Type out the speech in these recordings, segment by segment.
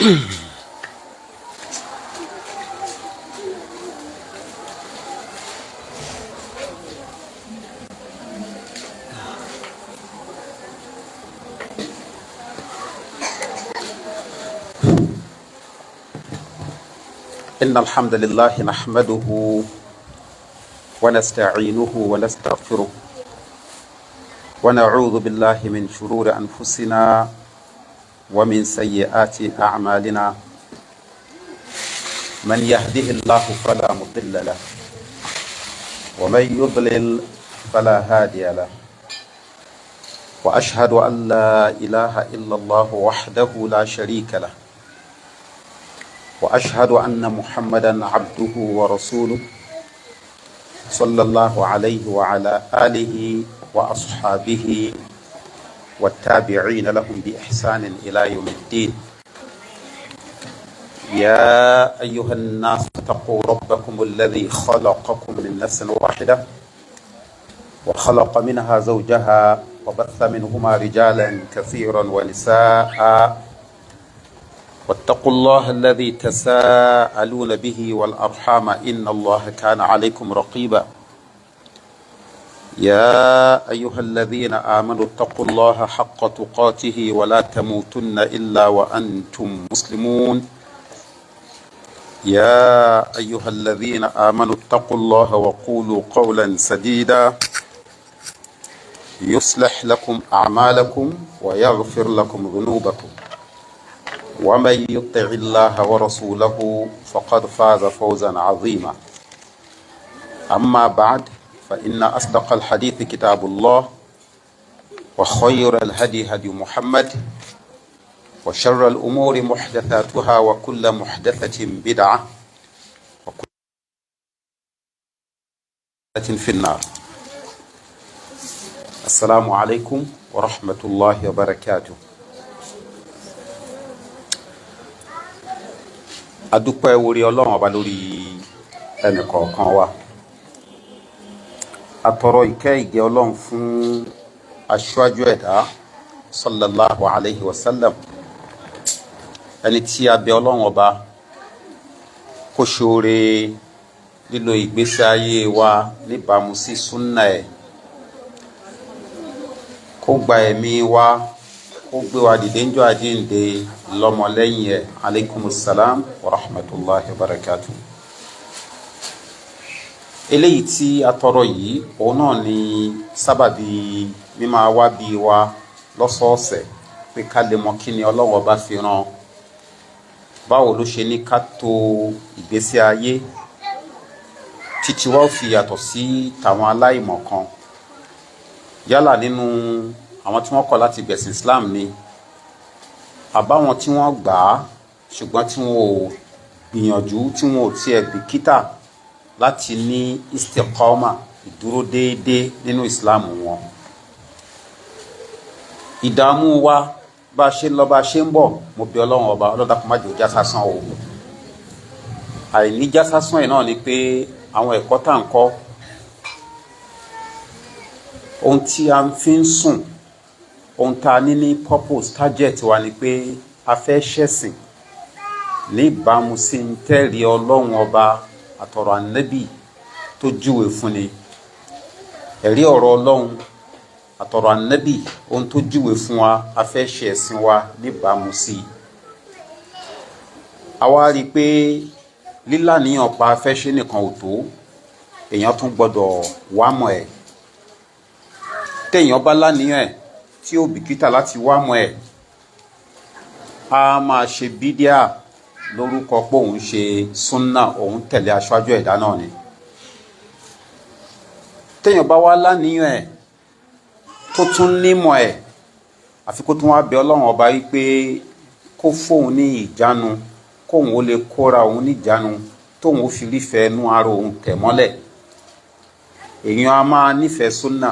إن الحمد لله نحمده ونستعينه ونستغفره ونعوذ بالله من شرور أنفسنا ومن سيئات أعمالنا من يهده الله فلا مضل له ومن يضلل فلا هادي له وأشهد أن لا إله إلا الله وحده لا شريك له وأشهد أن محمدا عبده ورسوله صلى الله عليه وعلى آله وأصحابه والتابعين لهم بإحسان إلى يوم الدين. يا أيها الناس اتقوا ربكم الذي خلقكم من نفس واحدة وخلق منها زوجها وبث منهما رجالا كثيرا ونساء واتقوا الله الذي تساءلون به والأرحام إن الله كان عليكم رقيبا. يا أيها الذين آمنوا اتقوا الله حق تقاته ولا تموتن إلا وأنتم مسلمون. يا أيها الذين آمنوا اتقوا الله وقولوا قولا سديدا يصلح لكم أعمالكم ويغفر لكم ذنوبكم ومن يطع الله ورسوله فقد فاز فوزا عظيما. أما بعد فإن أصدق الحديث كتاب الله وخير الهدي هدي محمد وشر الأمور محدثاتها وكل محدثة بدعة وكل بدعة في النار. السلام عليكم ورحمة الله وبركاته. adúpẹ́ orí ọlọ́run ọba lórí ẹnìkọ̀ọ̀kan wa. Atọrọ ìkẹ́ ìgẹ́ ọlọ́run fún aṣáájú ẹ̀dá sallallahu alayhi wa sallam, ẹni tí a bẹ̀ ọlọ́run ọba kó ṣoore lílo ìgbésí ayé wa níbàámu sí súnnà ẹ̀, kó gba ẹ̀mí wa, kó gbé wa dìde ńjọ́ àjíǹde lọ́mọlẹ́yìn ẹ̀. alaikumussalam wa rahmatullahi wa barakatuh. Eléyìí tí a tọrọ yìí òun náà ni sábàbí mímá wá bí wa lọ́sọ̀ọ̀sẹ̀ pé ká lè mọ kí ni Ọlọ́run bá fi rán, báwo ló ṣe ní ká tó ìgbésí ayé títí wá ó fi yàtọ̀ sí tàwọn aláìmọ̀ kan, yálà nínú àwọn tí wọ́n kọ̀ láti gbẹ̀sìn Islam ni àbáwọn tí wọ́n gbà á ṣùgbọ́n tí wọ́n ò gbìyànjú, tí wọ́n ò tiẹ̀ bìkítà láti ní istiqama, ìdúró déédéé nínú Islam wọn. Ìdààmú wa bá ṣe ń lọ bá ṣe ń bọ̀, mo bẹ̀ Ọlọ́run ọba ọlọ́dàkùn má jẹ́ ó já sásán o. Àìní já sásán yìí náà ni pé àwọn ẹ̀kọ́ tá à ń kọ́, ohun tí a fi ń sùn, ohun tá a ní ní purpose target wa ni pé a fẹ́ ṣẹ̀sìn níbàámu sí ń tẹ̀lé Ọlọ́run ọba àtọ̀rọ̀ ànábì tó júwe fún ni. Ẹ̀rí ọ̀rọ̀ Ọlọ́run àtọ̀rọ̀ ànábì ohun tó júwe fún wa, a fẹ́ ṣe ẹ̀sìn wa níbàámu sí. A wá rí i pé lílàníyàn pa afẹ́ ṣe nìkan ò tó, èèyàn tún gbọ́dọ̀ wámọ̀ ẹ̀. Téèyàn bá láníyàn ẹ̀ tí ó bìkítà láti wámọ̀ ẹ̀, a máa ṣe bídíà lórúkọ pé òun ṣe súnnà, òun tẹ̀lé aṣáájú ẹ̀dá náà ni. Téèyàn bá wá láníyàn ẹ̀ tó tún nímọ̀ ẹ̀, àfi kó tún wá bẹ̀ Ọlọ́run ọba yìí pé kó fóun ní ìjánu, kóun ó lè kóra òun ní ìjánu, tóun ó fi rífẹ̀ẹ́ nú ara òun tẹ̀ mọ́lẹ̀. Èèyàn a máa nífẹ̀ẹ́ súnnà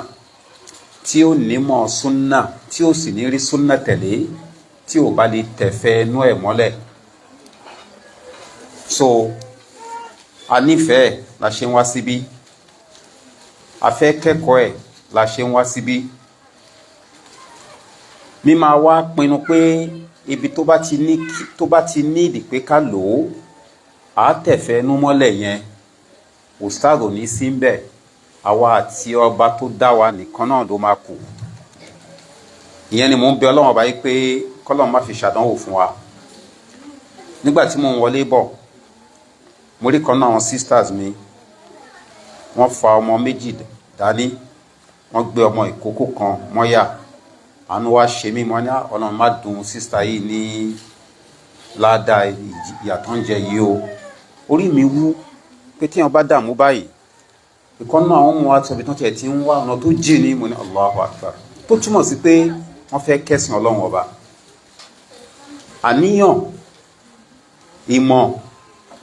tí ó nímọ̀ súnnà tí ó sì ní rí súnnà tẹ̀lé, tí ò bá lè tẹ̀fẹ́ nú ẹ̀ mọ́lẹ̀. So a nífẹ̀ẹ́ la ṣe ń wá síbí, a fẹ́ kẹ́kọ̀ọ́ ẹ̀ la ṣe ń wá síbí. Mímá wá pinnu pé ibi tó bá ti ní ìdí pé ká lò ó àátẹ̀fẹ́ nú mọ́lẹ̀ yẹn ustaz ò ní sí ń bẹ̀, àwa àti ọba tó dá wa nìkan náà ló máa kù. ìyẹn ni mò ń bẹ Ọlọ́run ọba yìí pé kọ́lọ́run má fi ṣàdánwò fún wa. nígbà tí mò ń wọlé bọ̀ mo rí kan náà àwọn sisters mi, wọ́n fa ọmọ méjì dání, wọ́n gbé ọmọ ìkókó kan mọ́yà. àánú wá ṣe mí, mo ní Ọlọ́run má dùn sísítà yìí ní ládàá ìyàtọ̀ ń jẹ yìí o. orí mi wú pé tí wọ́n bá dààmú báyìí, ìkan náà àwọn ọmọ wa tọ̀bí tán tiẹ̀ ti ń wá ọ̀nà tó jìn ní, mo ní Allahu Akbar, tó túmọ̀ sí pé wọ́n fẹ́ kẹ́sìn Ọlọ́run ọba. àníyàn ìmọ̀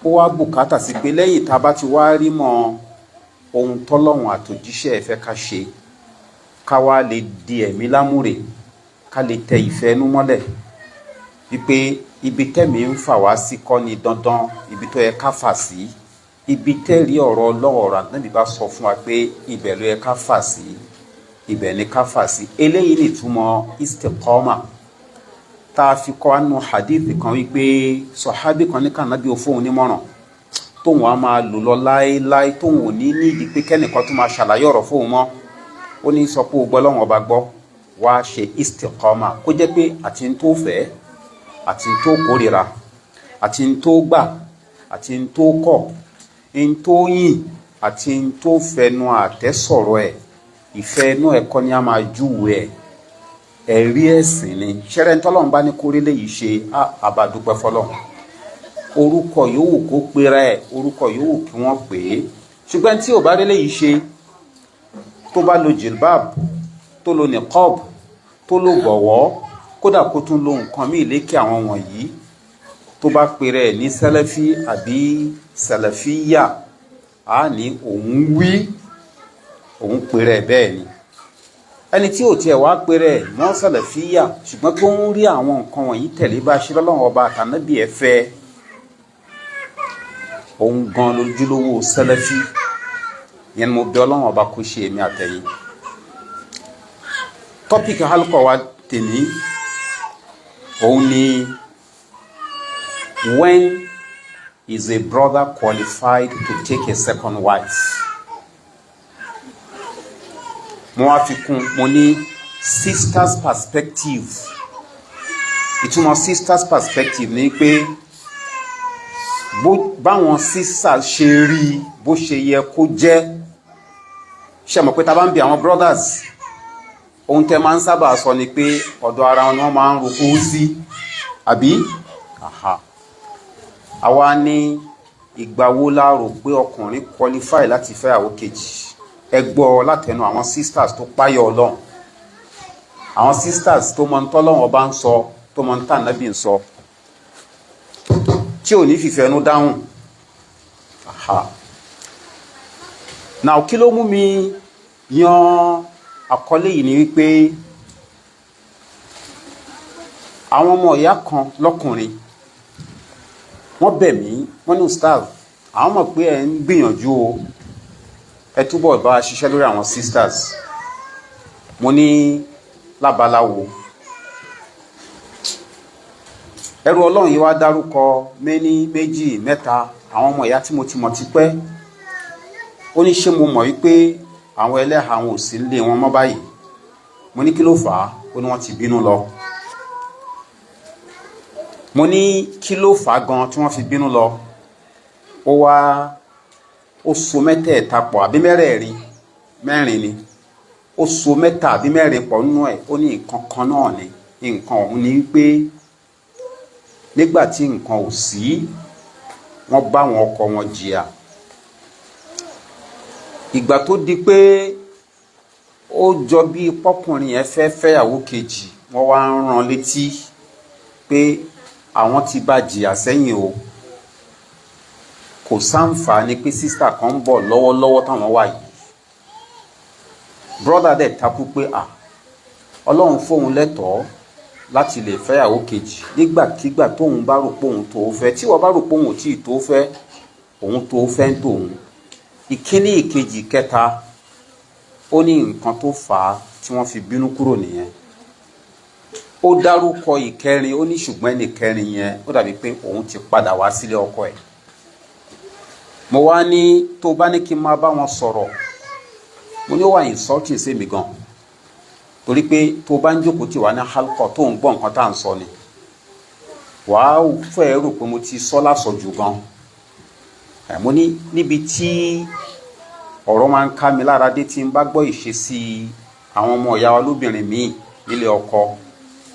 ó wá bùkátà sí pé lẹ́yìn tá a bá ti wá rí mọ́ ohun tọ́lọ́run àtòjíṣẹ́ ẹ̀ fẹ́ ká ṣe, ká wá lè di ẹ̀mí lámúre, ká lè tẹ ìfẹ́ inú mọ́lẹ̀ wípé ibi tẹ́mi ń fà wá sí kọ́ ni dandan ibi tó yẹ ká fà sí, ibi tẹ́rí ọ̀rọ̀ ọlọ́wọ̀ra Nábì bá sọ fún wa pé ibẹ̀ ló yẹ ká fà sí, ibẹ̀ ni ká fà sí. eléyìí ni ìtumọ̀ istiqama tá a fi kọ́ ánú hadith kan wípé sọ̀hábì kan ní kànábì ó fóun nímọ̀ràn tóun á máa lò lọ láéláé, tóun ò ní nídìí pé kẹ́nìkan tó máa ṣàlàyé ọ̀rọ̀ fóun mọ́. ó ní sọ pé o gbọ́ lọ́wọ́n ọba gbọ́, wá ṣe istiqama, kó jẹ́ pé àti ń tó fẹ́ àti ń tó kórìíra, àti ń tó gbà àti ń tó kọ̀, ń tó yìn àti ń tó fẹnu àtẹ́sọ̀rọ̀ ẹ̀, ìfẹ́ inú ẹ̀kọ́ ni a máa júwe ẹ̀, ẹ̀rí ẹ̀sìn ni. ṣẹ́rẹ́ ń tọ́lọ́run bá ní kórílẹ̀ yìí ṣe àbádúpẹ́ fọlọ́run. orúkọ yòówù kó pera ẹ̀, orúkọ yòówù kí wọ́n pè é, ṣùgbọ́n tí ò bá rí léyìí ṣe, tó bá lo jilbab, tó lo niqab, tó lo bọ̀wọ́, kódà kó tún lo nǹkan míì lékè àwọn wọ̀nyí, tó bá pera ẹ̀ ní sẹ́lẹ́fí àbí sẹ́lẹ́fíyà, á ní òun wí, òun pera ẹ̀ bẹ́ẹ̀ ni. ẹni tí ò tiẹ̀ wá pera ẹ̀ mọ́ sẹ́lẹ́fíyà ṣùgbọ́n tó ń rí àwọn nǹkan wọ̀nyí tẹ̀lé bá ṣe lọ́lọ́run ọba àtànábì ẹ̀ fẹ́, òun gan lójúlówó sẹ́lẹ́fí. yẹn ni mo bẹ Ọlọ́run ọba kó ṣe èmi àtẹ̀yìn. tọ́pìkì halkọ̀ wa tèmi òun ni when is a brother qualified to take a second wife. mo wá fi kún, mo ní sisters perspective. ìtumọ̀ sisters perspective ni pé báwọn sisters ṣe rí bó ṣe yẹ kó jẹ́. ṣe mọ̀ pé ta bá ń bi àwọn brothers, ohun tẹ́ máa ń sábà sọ ni pé ọ̀dọ̀ ara wọn wọ́n máa ń roko sí, àbí? àwa ní ìgbà wo la rò pé ọkùnrin qualify láti fẹ́ àwọn kejì. ẹ gbọ́ látẹnu àwọn sisters tó páyọ̀ Ọlọ́run, àwọn sisters tó mọ̀ ń tọ́lọ́run ọba ń sọ, tó mọ̀ ń tà nábì ń sọ, tí ò ní fìfẹ́ ẹnu dáhùn. now kí ló mú mi yan àkọlé yìí ni wípé àwọn ọmọ ìyá kan lọ́kùnrin wọ́n bẹ̀ mí, wọ́n ní ustaz, àwọn mọ̀ pé ẹ̀ ń gbìyànjú o, ẹ túbọ̀ bá ṣiṣẹ́ lórí àwọn sisters. mo ní lábaláwo. ẹrú Ọlọ́run yìí wá dárúkọ méjì mẹ́ta àwọn ọmọ ìyá tí mo ti mọ̀ ti pẹ́. ó ní ṣé mo mọ̀ wípé àwọn ẹlẹ́hà àwọn ò sí nílé wọn mọ́ báyìí. mo ní kí ló fà á, ó ní wọ́n ti bínú lọ. mo ní kí ló fà á gan tí wọ́n fi bínú lọ. ó so mẹ́tẹ̀ẹ̀ta pọ̀ àbí mẹ́rin ni, ó so mẹ́ta àbí mẹ́rin pọ̀ nínú ẹ̀. ó ní nǹkan kan náà ni, nǹkan ọ̀hún ni wípé nígbà tí nǹkan ò sí, wọ́n bá wọn ọkọ wọn jìyà. ìgbà tó di pé ó jọ bí pọ́kùnrin yẹn fẹ́ fẹ́yàwó kejì, wọ́n wá ń rán létí pé àwọn ti bá jìyà sẹ́yìn o, kò sáǹfààní pé sísítà kan ń bọ̀ lọ́wọ́lọ́wọ́ táwọn wà yìí. brother dẹ̀ takú pé Ọlọ́run fóun lẹ́tọ̀ọ́ láti lè fẹ́yàwó kejì nígbàkigbà tóun bá rò pé òun tó fẹ́. tí wọ́n bá rò pé òun tí tó fẹ́, òun tó fẹ́ ń tòun. ìkíní ìkejì kẹta, ó ní nǹkan tó fà á tí wọ́n fi bínú kúrò nìyẹn. ó dárúkọ ìkẹrin ó ní ṣùgbọ́n ẹni kẹrin yẹn ó dàbí pé òun ti padà wá sílé ọkọ ẹ̀. mo wá ní tó bá ní kí n máa bá wọn sọ̀rọ̀ mo ní ó wà insulting sí mi gan torí pé tó bá ń jókòó tí wà ní halkọ tó ń gbọ́ nǹkan tá à ń sọ ni wàá fẹ́ rò pé mo ti sọ lásọjù gan. mo ní níbi tí ọ̀rọ̀ máa ń ká mi lára dé tí n bá gbọ́ ìṣesí àwọn ọmọ ìyá wa lóbìnrin míì nílé ọkọ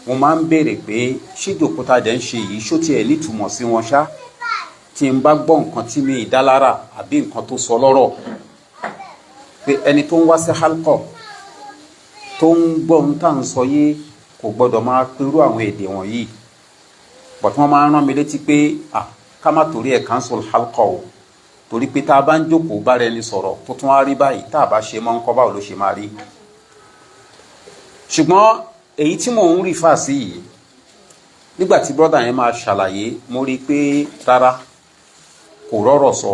mo máa ń béèrè pé ṣé ìjòkúta dẹ̀ ń ṣe yìí ṣó tiẹ̀ nítumọ̀ sí wọn ṣá tí n bá gbọ́ nǹkan tí mi ìdálára àbí nǹkan tó sọ lọ́rọ̀ pé ẹni tó ń wá sí halkọ tó ń gbọ́ ohun tá à ń sọ yé kò gbọ́dọ̀ máa perú àwọn èdè wọ̀nyí but wọ́n máa ń rán mi létí pé ká má torí ẹ̀ cancel halkọ o torí pé tá a bá ń jókòó bára ẹni sọ̀rọ̀ tó tún wá rí báyìí tá a bá ṣe mọ́ ń kọ́ báwo ló ṣe máa rí. ṣùgbọ́n èyí tí mò ń rí fà sí yìí nígbà tí brọ́dà yẹn máa ṣàlàyé mo rí i pé rárá kò rọ́rọ̀ sọ.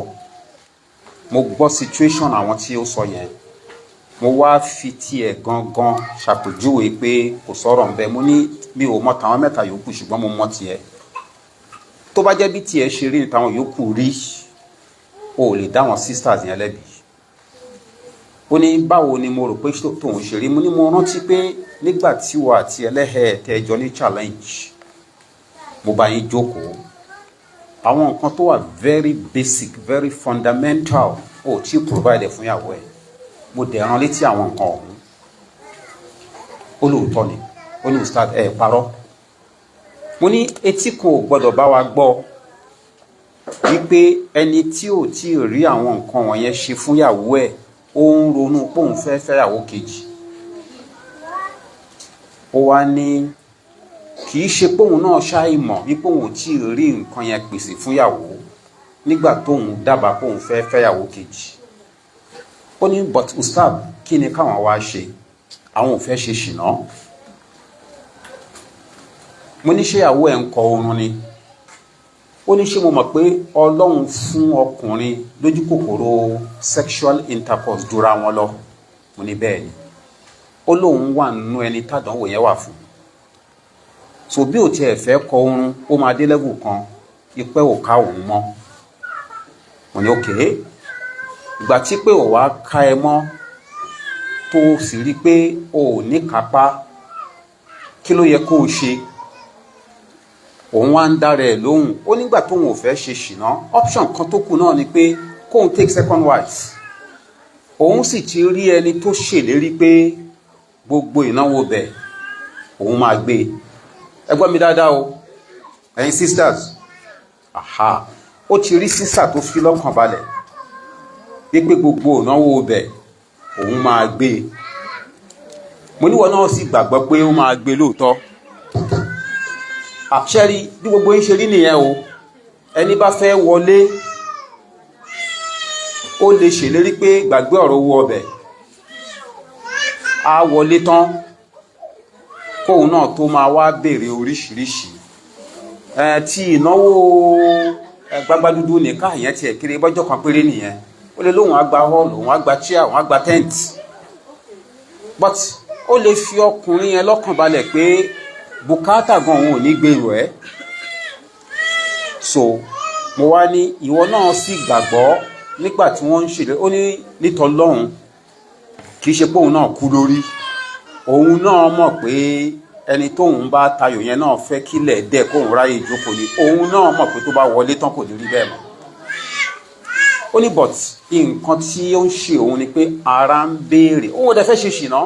mo gbọ́ situation àwọn tí ó sọ yẹn mo wá fi tiẹ̀ gangan ṣàpèjúwe pé kò sọ̀rọ̀ ń bẹ. mo ní mi ò mọ tàwọn mẹ́ta yòókù ṣùgbọ́n mo mọ tiẹ̀. tó bá jẹ́ bí tiẹ̀ ṣe rí táwọn yòókù rí o lè dá wọn sisters yẹn lẹ́bi. ó ní báwo ni mo rò pé tóun ṣe rí. mo ní mo rántí pé nígbà tí wà àti ẹlẹ́hẹ̀ẹ́ tẹ́jọ ní challenge mo bá yín jókòó àwọn nǹkan tó wà very basic very fundamental ó tí provide fún ìyàwó ẹ̀ mo dẹ̀ rán létí àwọn nǹkan ọ̀hún. ó lóòótọ́ ni ó ní ustad ẹ̀ parọ́. mo ní etí kan ò gbọ́dọ̀ bá wa gbọ́ wípé ẹni tí ò tí ì rí àwọn nǹkan wọ̀nyẹn ṣe fún ìyàwó ẹ̀ ó ń ronú póun fẹ́ fẹ́yàwó kejì. ó wá ní kì í ṣe póun náà ṣàìmọ̀ wípé òun ò tí ì rí nǹkan yẹn pèsè fún ìyàwó nígbà tóun dábàá póun fẹ́ fẹ́yàwó kejì. ó ní but ustad kí ni káwọn wá ṣe àwọn ò fẹ́ ṣe ṣìnà. mo ní ṣé ìyàwó ẹ̀ ń kọ oorun ni. ó ní ṣé mo mọ̀ pé ọlọ́run fún ọkùnrin lójú kòkòrò sexual intercourse dúra wọn lọ. mo ní bẹ́ẹ̀ ni. ó lóun wà nínú ẹni tádánwò yẹn wà fún. so bí ò tiẹ̀ fẹ́ kọ oorun ó máa dé level kan ipẹ́ ò ká òun mọ́. mo ní òkè ìgbà tí pé ò wá ká ẹ mọ́ tó sì rí pé ò ní kápá kí ló yẹ kó o ṣe. òun wá ń dára ẹ̀ lóhùn ó nígbà tóun ò fẹ́ ṣe ṣìnà option kan tó kù náà ni pé kóun take second wife. òun sì ti rí ẹni tó ṣèlérí pé gbogbo ìnáwó bẹ̀ òun máa gbé. ẹ gbọ́ mi dáadáa o ẹ̀yin sisters ó ti rí sister tó fi lọ́kàn balẹ̀ wípé gbogbo ìnáwó bẹ̀ òun máa gbé. mo níwọ náà sì gbàgbọ́ pé ó máa gbé lóòótọ́. àṣẹ́rí bí gbogbo yín ṣe rí nìyẹn o. ẹni bá fẹ́ wọlé ó lè ṣèlérí pé gbàgbé ọ̀rọ̀ owó ọbẹ̀ á wọlé tán kóun náà tó máa wá béèrè oríṣiríṣi. tí ìnáwó gbágbádúdú nìkan yẹn tiẹ̀ kéré bọ́jọ́ kan péré nìyẹn. ó lè lóun á gba hall òun á gba chair òun á gba tent. but ó lè fi ọkùnrin yẹn lọ́kàn balẹ̀ pé bùkátà gan òun ò ní gbèrò ẹ̀. so mo wá ní ìwọ náà sì gbàgbọ́ nígbà tí wọ́n ń ṣèlérí. ó ní nítọ́lọ́hún kì í ṣe pé òun náà kú lórí. òun náà mọ̀ pé ẹni tóun bá tayò yẹn náà fẹ́ kílẹ̀ dẹ̀ kóun ráyè ìjókòó ni. òun náà mọ̀ pé tó bá wọlé tán kò ní rí bẹ́ẹ̀ mọ́. ó ní but nǹkan tí ó ń ṣe òun ni pé ara ń béèrè òun ò dẹ̀ fẹ́ ṣe ṣìnà.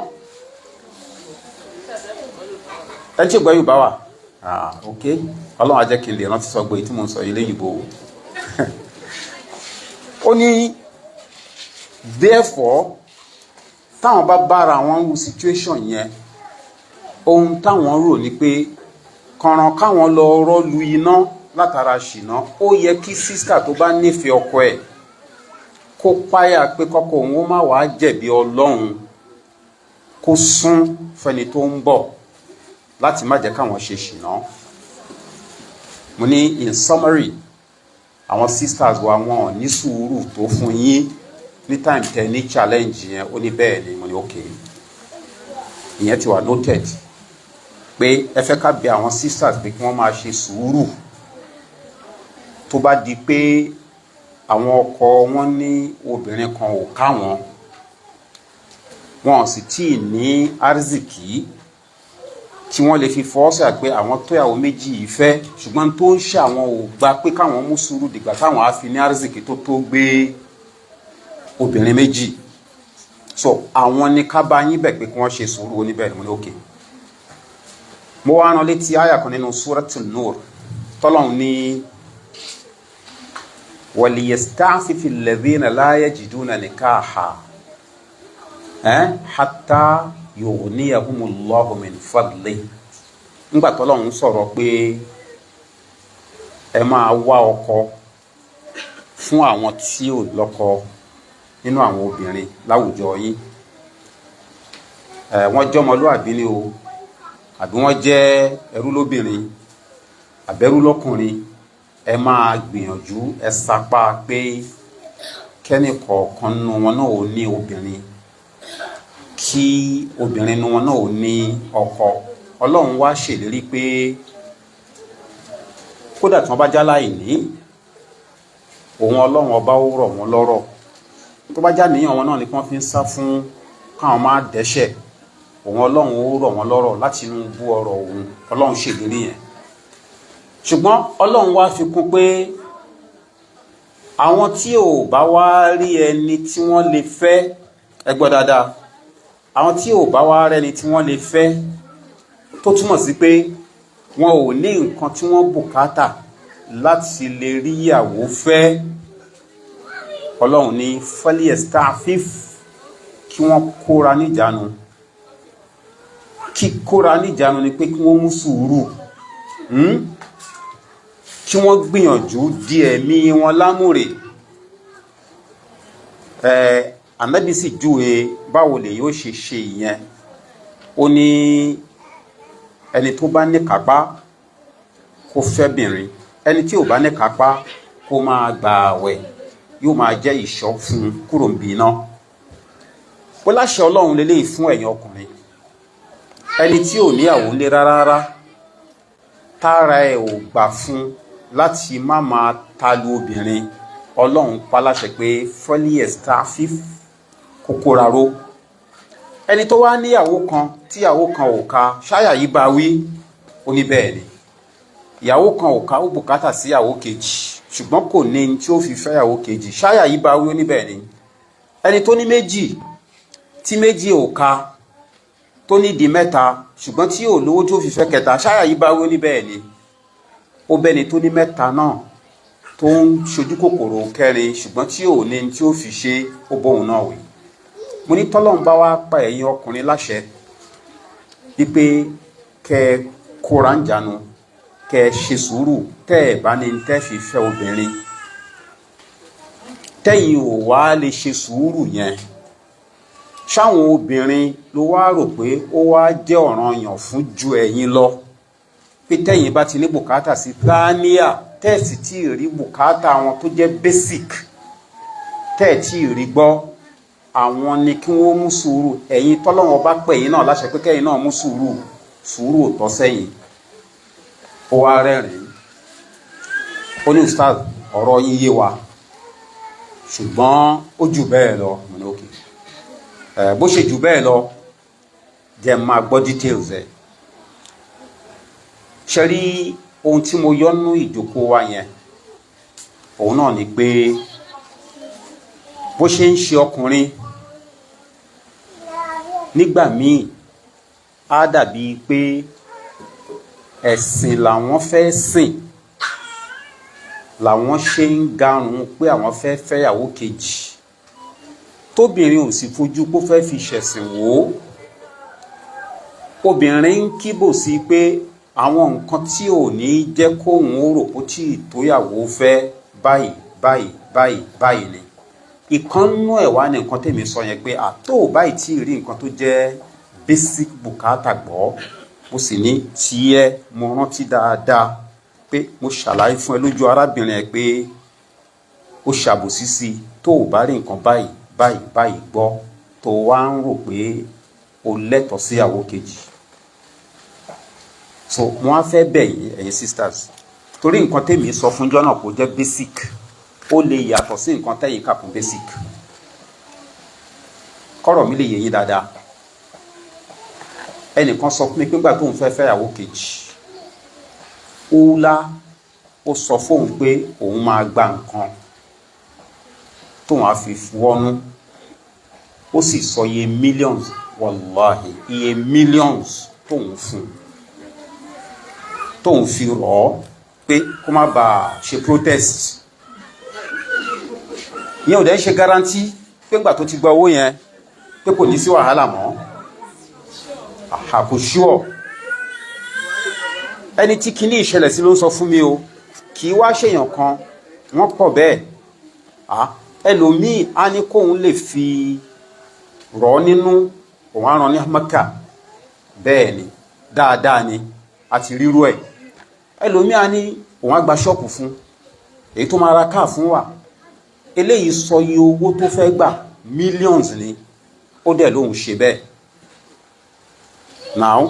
ẹni tí ò gbọ́ Yorùbá wà ok ọlọ́run á jẹ́ kí n lè rántí sọ gbé tí mo ń sọ ilé ìbò. ó ní therefore táwọn bá bára wọn wù situation yẹn ohun táwọn rò ní pé kànràn káwọn lọ rọ́lu iná látara ṣìnà. ó yẹ kí sísítà tó bá nífẹ̀ẹ́ ọkọ ẹ̀ kó páyà pé kọ́kọ́ òun ó má wàá jẹ̀bi Ọlọ́run kó sún fẹni tó ń bọ̀ láti má jẹ́ káwọn ṣe ṣìnà. mo ní in summary àwọn sisters wa wọn ní sùúrù tó fún yín ní time tẹ ní challenge yẹn. ó ní bẹ́ẹ̀ ni. mo ní okay ìyẹn ti wà noted. pé ẹ fẹ́ ká bẹ̀ àwọn sisters pé kí wọ́n máa ṣe sùúrù tó bá di pé àwọn ọkọ wọn ní obìnrin kan ò ká wọn sì tí ní arzikì tí wọ́n lè fi fọwọ́ sí pé àwọn tó yàwó méjì yìí fẹ́, ṣùgbọ́n tó ń ṣe àwọn ò gbà pé káwọn mú sùúrù dìgbà táwọn á fi ní arzikì tó gbé obìnrin méjì. So àwọn ní ká bá yín bẹ̀ pé kí wọ́n ṣe sùúrù oníbẹ̀ ni mo ní òkè. Mo wá rán létí àyà kan nínú Suratul Nur tọ́lọ́hun ní waliyasta'fifi alladhina la yajiduna nikaha hatta yughniyahumullahu min fadli. Nígbà tọ́lọ́hun sọ̀rọ̀ pé ẹ máa wá ọkọ fún àwọn tí ò lọ́kọ nínú àwọn obìnrin láwùjọ yín, wọ́n jẹ́ ọmọlúwàbí ni o, àbí wọ́n jẹ́ ẹrú lóbìnrin àbẹ́rú lọ́kùnrin, ẹ máa gbìyànjú ẹ sapá pé kẹ́nì kọ̀ọ̀kan nínú wọn náà ò ní obìnrin, kí obìnrin nínú wọn náà ò ní ọkọ. Ọlọ́run wá ṣèlérí pé kódà tí wọ́n bá jáláì ní, òun Ọlọ́run ọba ó rọ̀ wọ́n lọ́rọ̀. Tó bá já níyàn wọn náà ni kí wọ́n fi ń sá fún káwọn máa dẹ́ṣẹ̀, òun Ọlọ́run ó rọ̀ wọ́n lọ́rọ̀ láti inú bú ọ̀rọ̀ òun. Ọlọ́run ṣèlérí yẹn. Ṣùgbọ́n Ọlọ́run wá fi kún pé àwọn tí ò bá wá rí ẹni tí wọ́n lè fẹ́, ẹ gbọ́ dáadáa, àwọn tí ò bá wá rẹ́ni tí wọ́n lè fẹ́, tó túmọ̀ sí pé wọn ò ní nǹkan tí wọ́n bùkátà láti lè rí ìyàwó fẹ́. Ọlọ́run ní faliyasta'fif, kí wọ́n kóra níjànú. Kí kóra níjànú ni pé kí wọ́n mú sùúrù, kí wọ́n gbìyànjú di ẹ̀mí wọn lámùrè. Ànábì sì júwe báwo lè yóò ṣe ṣe ìyẹn. Ó ní ẹni tó bá ní kápá kó fẹ́bìnrin, ẹni tí ò bá ní kápá kó máa gba àwẹ̀, yóò máa jẹ́ ìṣọ́ fún kúrò níbi iná. Ó láṣẹ Ọlọ́run lélẹ́yìí fún ẹ̀yin ọkùnrin. Ẹni tí ò níyàwó lé rárá, tára ẹ̀ ò gbà fún láti má máa talu obìnrin, Ọlọ́run pa láṣẹ pé faliyasta'fif, kókóra ró. Ẹni tó wá níyàwó kan tíyàwó kan ò ká, ṣáyà yìí bá wí? Ó ní bẹ́ẹ̀ ni. Ìyàwó kan ò ká, ó bùkátà sí ìyàwó kejì, ṣùgbọ́n kò ní tí ó fi fẹ́ ìyàwó kejì, ṣáyà yìí bá wí? Ó ní bẹ́ẹ̀ ni. Ẹni tó ní méjì tí méjì ò ká, tó ní di mẹ́ta ṣùgbọ́n tí ò lówó tó fi fẹ́ kẹta, ṣáyà yìí bá wí? Ó ní bẹ́ẹ̀ ni. Ó bẹ́ni tó ní mẹ́ta náà tó ń ṣojú kòkòrò kẹrin ṣùgbọ́n tí ò ní tí ó fi ṣe, ó bóun náà wí. Mo ní tọ́lọ́run bá wá pa ẹ̀yin ọkùnrin láṣẹ wípé kẹ́ kóra ń jánu, kẹ́ ṣe sùúrù, tẹ́ ẹ̀ bá ní tẹ́ fi fẹ́ obìnrin, tẹ́yìn ò wá lè ṣe sùúrù yẹn, ṣáwọn obìnrin ló wá rò pé ó wá jẹ́ ọ̀ranyàn fún ju ẹ̀yin lọ? Pé tẹ́yìn bá ti ní bùkátà sí tánìyà, tẹ́ẹ̀sì tí ì rí bùkátà wọn tó jẹ́ basic, tẹ́ẹ̀ tí ì rí gbọ́, àwọn ni kí wọ́n mú sùúrù. Ẹ̀yin tọ́lọ́run bá pè yín náà láṣẹ pé kẹ́yìn náà mú sùúrù. Sùúrù ò tọ́ sẹ́yìn. Ó wá rẹ́rìn-ín. Ó ní ustaz, ọ̀rọ̀ yín yé wa, ṣùgbọ́n ó jù bẹ́ẹ̀ lọ. Mo ní òkè. Bó ṣe jù bẹ́ẹ̀ lọ, jẹ́ máa gbọ́ details ẹ̀. Ṣé rí ohun tí mo yọ nínú ìjókòó wa yẹn, òun náà ni pé bó ṣe ń ṣe ọkùnrin, nígbà míì á dàbí pé ẹ̀sìn làwọn fẹ́ sìn, làwọn ṣe ń garùn pé àwọn fẹ́ fẹ́yàwó kejì, tóbìnrin ò sì fojú kó fẹ́ fi ṣẹ̀sìn wò ó. Obìnrin ń kíbò sí pé àwọn nǹkan tí ò ní jẹ́ kóhun ó rò ó tí ìtóyàwó fẹ́ báyìí báyìí báyìí báyìí ni. Ìkànnú ẹ̀ wá ní nǹkan tèmi sọ yẹn pé àtó báyìí tí ì rí nǹkan tó jẹ́ basic bùkátà gbọ́, mo sì ní tiẹ̀ mo rántí dáadáa pé mo ṣàlàyé fún ẹ lójú arábìnrin ẹ pé ó ṣàbòsí sí i tó ò bá rí nǹkan báyìí báyìí báyìí gbọ́, tó wá ń rò pé o lẹ́tọ̀ọ́ sí ìyàwó kejì. So mo wá fẹ́ bẹ̀ yín ẹ̀yin sisters torí nǹkan tèmi sọ fún jọ́nà kò jẹ́ basic ó lè yàtọ̀ sí nǹkan tẹ́yìn kà fún basic kọ́rọ̀ mi lè yé yín dáadáa ẹnìkan sọ fún mi pé nígbà tóun fẹ́ fẹ́yàwó kejì ó sọ fóun pé òun máa gba nǹkan tóun á fi wọnú ó sì sọ iye millions wàláhì iye millions tóun fún tóun fi rọ̀ ọ́ pé kó má bàa ṣe protest yẹn ò dẹ́ ṣe guarantee pé ńgbà tó ti gba owó yẹn pé kò ní sí wàhálà mọ́ àkóṣùọ̀ ẹni tí kíní ìṣẹ̀lẹ̀ sí ló ń sọ fún mi o kì í wá ṣèyàn kan wọ́n pọ̀ bẹ́ẹ̀ ẹlòmíì á ní kóun lè fi rọ̀ nínú òun á rán ní Mẹ́kà bẹ́ẹ̀ ni dáadáa ni àti rírú ẹ̀ ẹlòmíì á ní òun á gba ṣọ́ọ̀pù fún èyí tó máa ra káà fún wa eléyìí sọ iye owó tó fẹ́ gbà millions ni ó dẹ̀ lóun ṣe bẹ́ẹ̀ now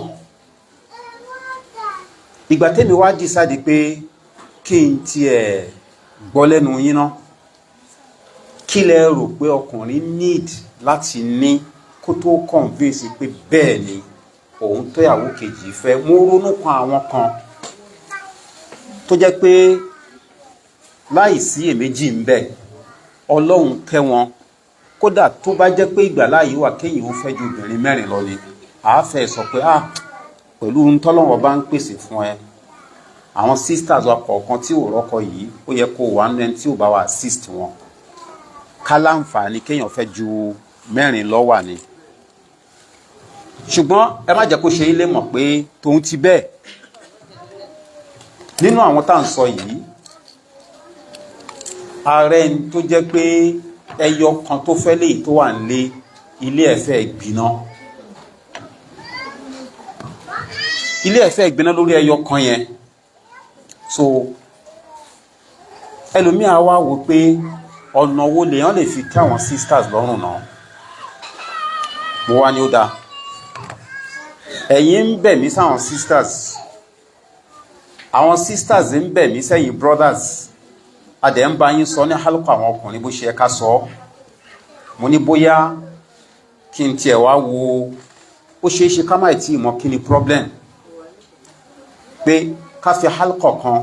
ìgbà tẹ́mi wá decide pé kí n tiẹ̀ gbọ́ lẹ́nu yín ná kí lẹ rò pé ọkùnrin need láti ní kó tó convince pé bẹ́ẹ̀ ni òun tó ìyàwó kejì fẹ́ mo ronú kan àwọn kan tó jẹ́ pé láì sí èméjì ń bẹ ọlọ́run kẹ́ wọn kódà tó bá jẹ́ pé ìgbà láàyè wà kéyìn ó fẹ́ ju obìnrin mẹ́rin lọ ni àáfẹ́ sọ pé pẹ̀lú ntọ́lọ́wọ́ bá ń pèsè fún ẹ àwọn sisters wa kọ̀ọ̀kan tí ò rọ́kọ yìí ó yẹ kó wà nínú ẹni tí ò bá wà assist wọn ká láǹfààní kéèyàn fẹ́ ju mẹ́rin lọ wà ní ṣùgbọ́n ẹ má jẹ́ kó ṣe ilé mọ̀ pé tóun ti bẹ́ẹ̀ nínú àwọn tá à ń sọ yìí ààrẹ tó jẹ́ pé ẹyọ kan tó fẹ́ léyìí tó wà nílé ilé ẹ̀fẹ́ gbiná lórí ẹyọ kan yẹn so ẹlòmíà wá wò pé ọ̀nà wo lèèyàn lè fi tẹ́ àwọn sisters lọ́rùn náà mo wá ní ó dáa ẹ̀yin ń bẹ̀ mí sáwọn sisters àwọn sisters ń bẹ̀ mí sẹ́yìn brothers adẹ̀ ń bá yín sọ ní hálùkù àwọn ọkùnrin bó ṣe ká sọ mo ní bóyá kí n tiẹ̀ wá wo ó ṣeé ṣe ká má tí ì mọ̀ kí ni problem pé ká fi hálùkù kan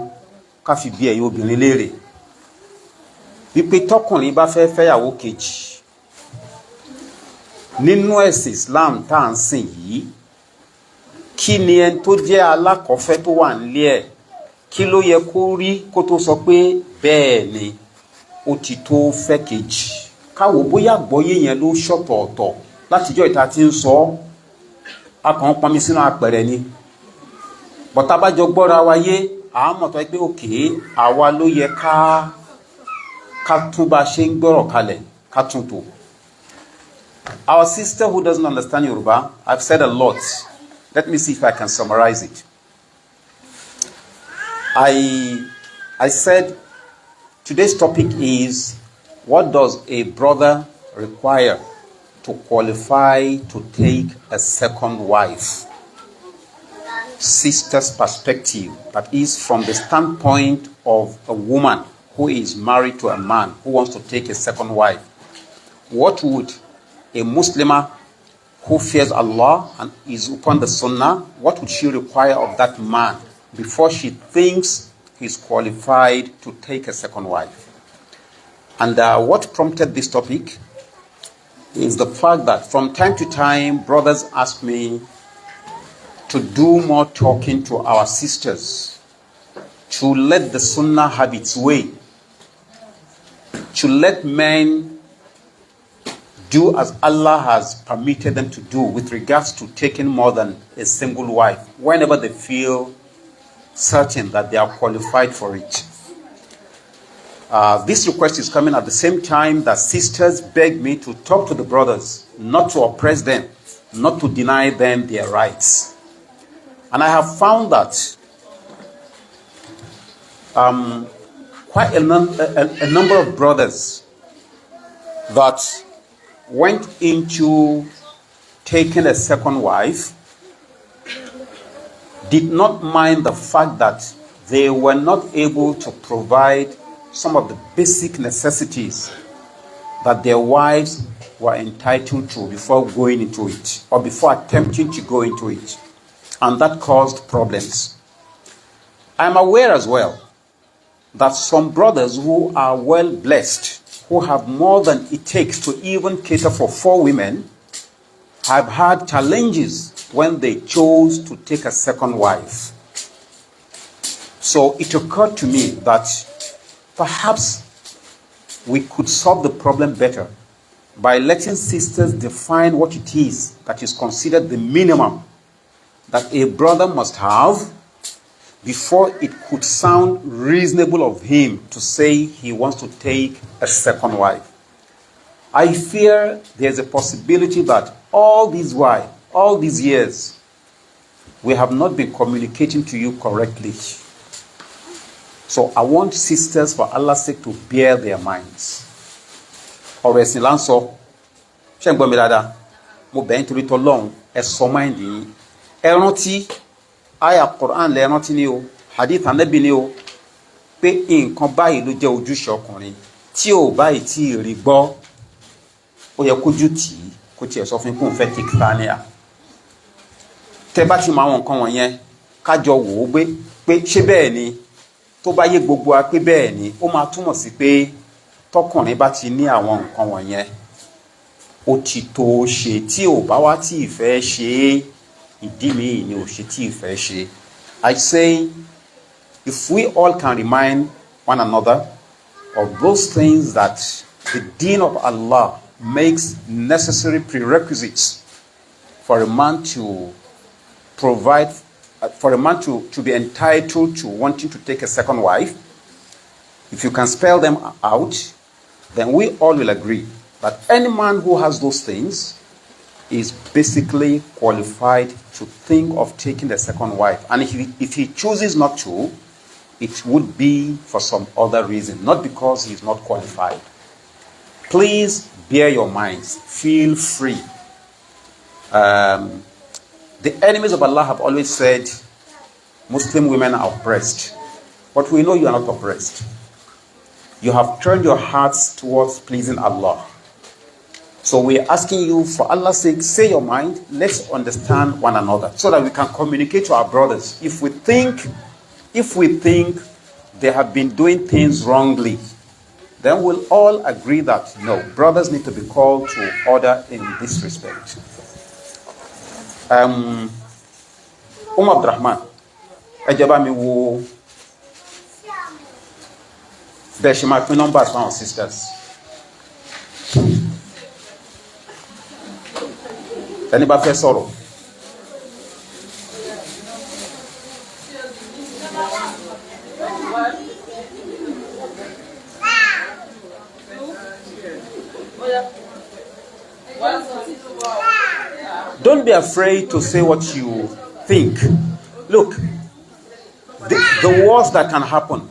ká fi bí ẹ̀yin obìnrin léèrè wípé tọkùnrin bá fẹ́ fẹ́yàwó kejì nínú ẹ̀sìn Islam tá à ń sìn yìí kí ni ẹni tó jẹ́ alákọ̀ọ́fẹ́ tó wà nílé ẹ̀ kí ló yẹ kó rí kó tó sọ pé bẹ́ẹ̀ ni ó ti tó fẹ́ kejì káwò bóyá gbọ́yé yẹn ló ṣọ̀tọ̀ọ̀tọ̀ látijọ́ ìta tí ń sọ akàn pọnmi sínú apẹ̀rẹ̀ ni bọ́tá bá jọ gbọ́ra wáyé àmọ́ tó pé òkè àwa ló yẹ ká tún bá ṣe ń gbọ́rọ̀ kalẹ̀ ká tún tó. Our sister who doesn't understand Yoruba, I've said a lot. Let me see if I can summarize it. I said today's topic is what does a brother require to qualify to take a second wife? Sister's perspective, that is from the standpoint of a woman who is married to a man who wants to take a second wife. What would a Muslimah who fears Allah and is upon the Sunnah, what would she require of that man before she thinks he's qualified to take a second wife? And what prompted this topic is the fact that from time to time, brothers ask me to do more talking to our sisters, to let the Sunnah have its way, to let men do as Allah has permitted them to do with regards to taking more than a single wife, whenever they feel certain that they are qualified for it. This request is coming at the same time that sisters beg me to talk to the brothers, not to oppress them, not to deny them their rights. And I have found that quite a number of brothers that went into taking a second wife did not mind the fact that they were not able to provide some of the basic necessities that their wives were entitled to before going into it, or before attempting to go into it. And that caused problems. I'm aware as well that some brothers who are well blessed, who have more than it takes to even cater for 4 women, have had challenges when they chose to take a second wife. So it occurred to me that perhaps we could solve the problem better by letting sisters define what it is that is considered the minimum that a brother must have before it could sound reasonable of him to say he wants to take a second wife. I fear there's a possibility that all these years, we have not been communicating to you correctly. So I want sisters, for Allah's sake, to bear their minds. Ọ̀rọ̀ ẹ̀sìn là ń sọ, ṣé ń gbọ́ mi dáadáa? Mo bẹ̀ nítorí t'Ọlọ́run, ẹ sọ mind yín. Ẹ rántí, àyà Quran lẹ rántí ni o, hadith Ànábì ni o, pé nǹkan báyìí ló jẹ́ ojúṣe ọkùnrin. Tí ò báyìí tí rí gbọ́, ó yẹ kójú tì í, kó tiẹ̀ sọ fún kó ń fẹ́ take thania. Tẹ́ bá ti mọ àwọn nǹkan wọ̀nyẹn, kájọ wò ó pé ṣé bẹ́ẹ̀ ni, tó bá yé gbogbo wa pé bẹ́ẹ̀ ni, ó máa túmọ̀ sí pé tọkùnrin bá ti ní àwọn nǹkan wọ̀nyẹn, ó ti tó ṣe. Tí ò bá wá tí ìfẹ́ ṣe, ìdí mi ni ò ṣe tí ìfẹ́ ṣe. I say, if we all can remind one another of those things that the deen of Allah makes necessary prerequisites for a man to provide, for a man to be entitled to wanting to take a second wife, if you can spell them out, then we all will agree that any man who has those things is basically qualified to think of taking the second wife. And if he chooses not to, it would be for some other reason, not because he's not qualified. Please bear your minds. Feel free. The enemies of Allah have always said Muslim women are oppressed. But we know you are not oppressed. You have turned your hearts towards pleasing Allah. So we're asking you, for Allah's sake, say your mind. Let's understand one another so that we can communicate to our brothers. If we think they have been doing things wrongly, then we'll all agree that no, brothers need to be called to order in this respect. Abdurrahman, ejaba mi wo bẹ́ẹ̀ ṣe máa pín numbers fún àwọn sisters. Ẹni bá fẹ́ sọ̀rọ̀. Don't be afraid to say what you think. Look, the worst that can happen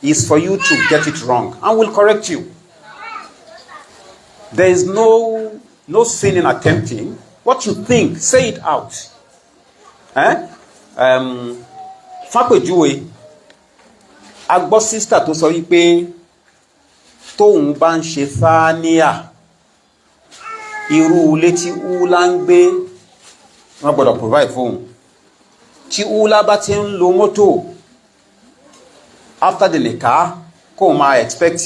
is for you to get it wrong, and we'll correct you. There is no sin in attempting. What you think, say it out. Fápèjúwe, a gbọ́ sister tó sọ wípé tóun bá ń ṣe thania, irú ilé tí ula ń gbé, wọ́n gbọ́dọ̀ provide fóun. Tí ula bá ti ń lo mọ́tò, after the nikah, kó máa expect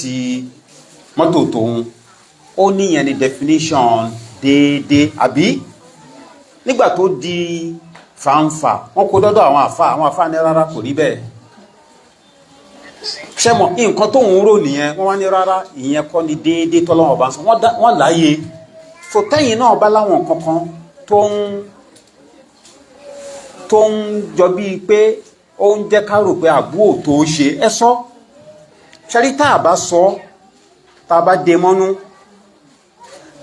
mọ́tò tóun. Ó níyẹn ni definition déédéé, àbí? Nígbà tó di fanfa, wọ́n kó dọ́dọ̀ àwọn àfà ní rárá kò rí bẹ́ẹ̀. Ṣé mọ̀ nǹkan tó ń rò nìyẹn, wọ́n wá ní rárá, ìyẹn kọ́ ni déédéé tọ́lọ́wọ́ bá ń sọ. Wọ́n láyé. So tẹ́yìn náà bá láwọn kankan tó ń jọ bíi pé ó ń jẹ́ ká rò pé àbúrò tó ṣe, ẹ sọ. Ṣẹ́rí tá a bá sọ, tá a bá dé mọ́nú,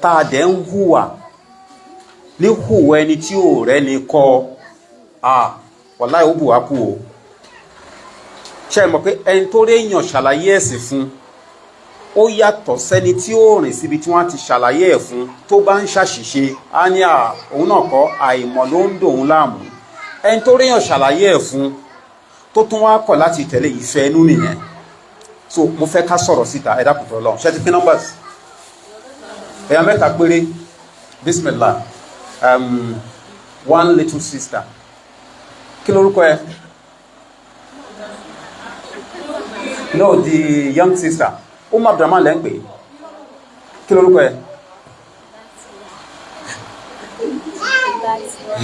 tá a dẹ̀ ń hùwà ní hùwà ẹni tí ò rẹ́ ni kọ́, wàláhì ó bù wá kú o. Ṣé mọ̀ pé ẹni tó réyàn ṣàlàyé ẹ̀sìn fún, ó yàtọ̀ sẹ́ni tí ó rìn síbi tí wọ́n ti ṣàlàyé ẹ̀ fún, tó bá ń ṣàṣìṣe, á ní òun náà kọ́, àìmọ̀ ló ń dòun láàmú. ẹni tó ríyàn ṣàlàyé ẹ̀ fún tó tún wá kọ̀ láti tẹ̀lé ìfẹ́ inú nìyẹn. So mo fẹ́ ká sọ̀rọ̀ síta ẹ̀dá kùtọ̀ lọ ṣe ti pín numbers ẹ̀yà mẹ́ta péré. Bismillah. One little sister, kí lorúkọ ẹ? No, the young sister. Abdurrahman lẹ́ ń pè, kí lorúkọ ẹ?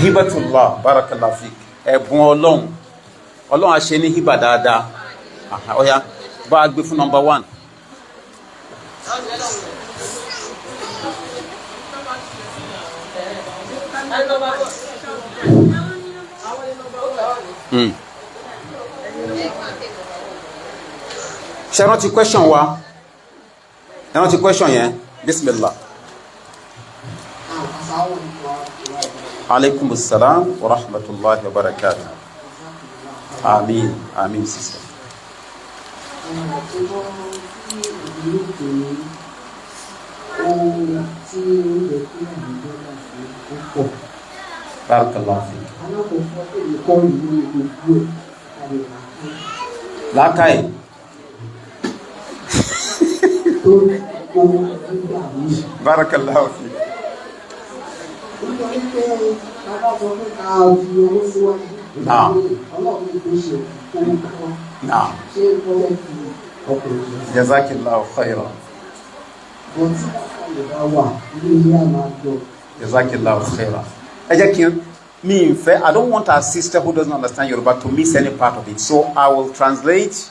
Hibatullah, barakallahu fik. Ẹ̀bùn Ọlọ́run a ṣe ní hiba dáadáa. Ọya bá a gbé fún number 1. Ṣé rántí question wa? Ẹ rántí question yẹn? Bismillah. Alaikum assalam wa rahmatullahi wa barakatuh. Amin, amin sister. Barakallahu fik. Lákàí. Barakallahu fik. Naam. Naam. Jazakillahu khairan. Jazakillahu khairan. I don't want our sister who doesn't understand Yoruba to miss any part of it. So I will translate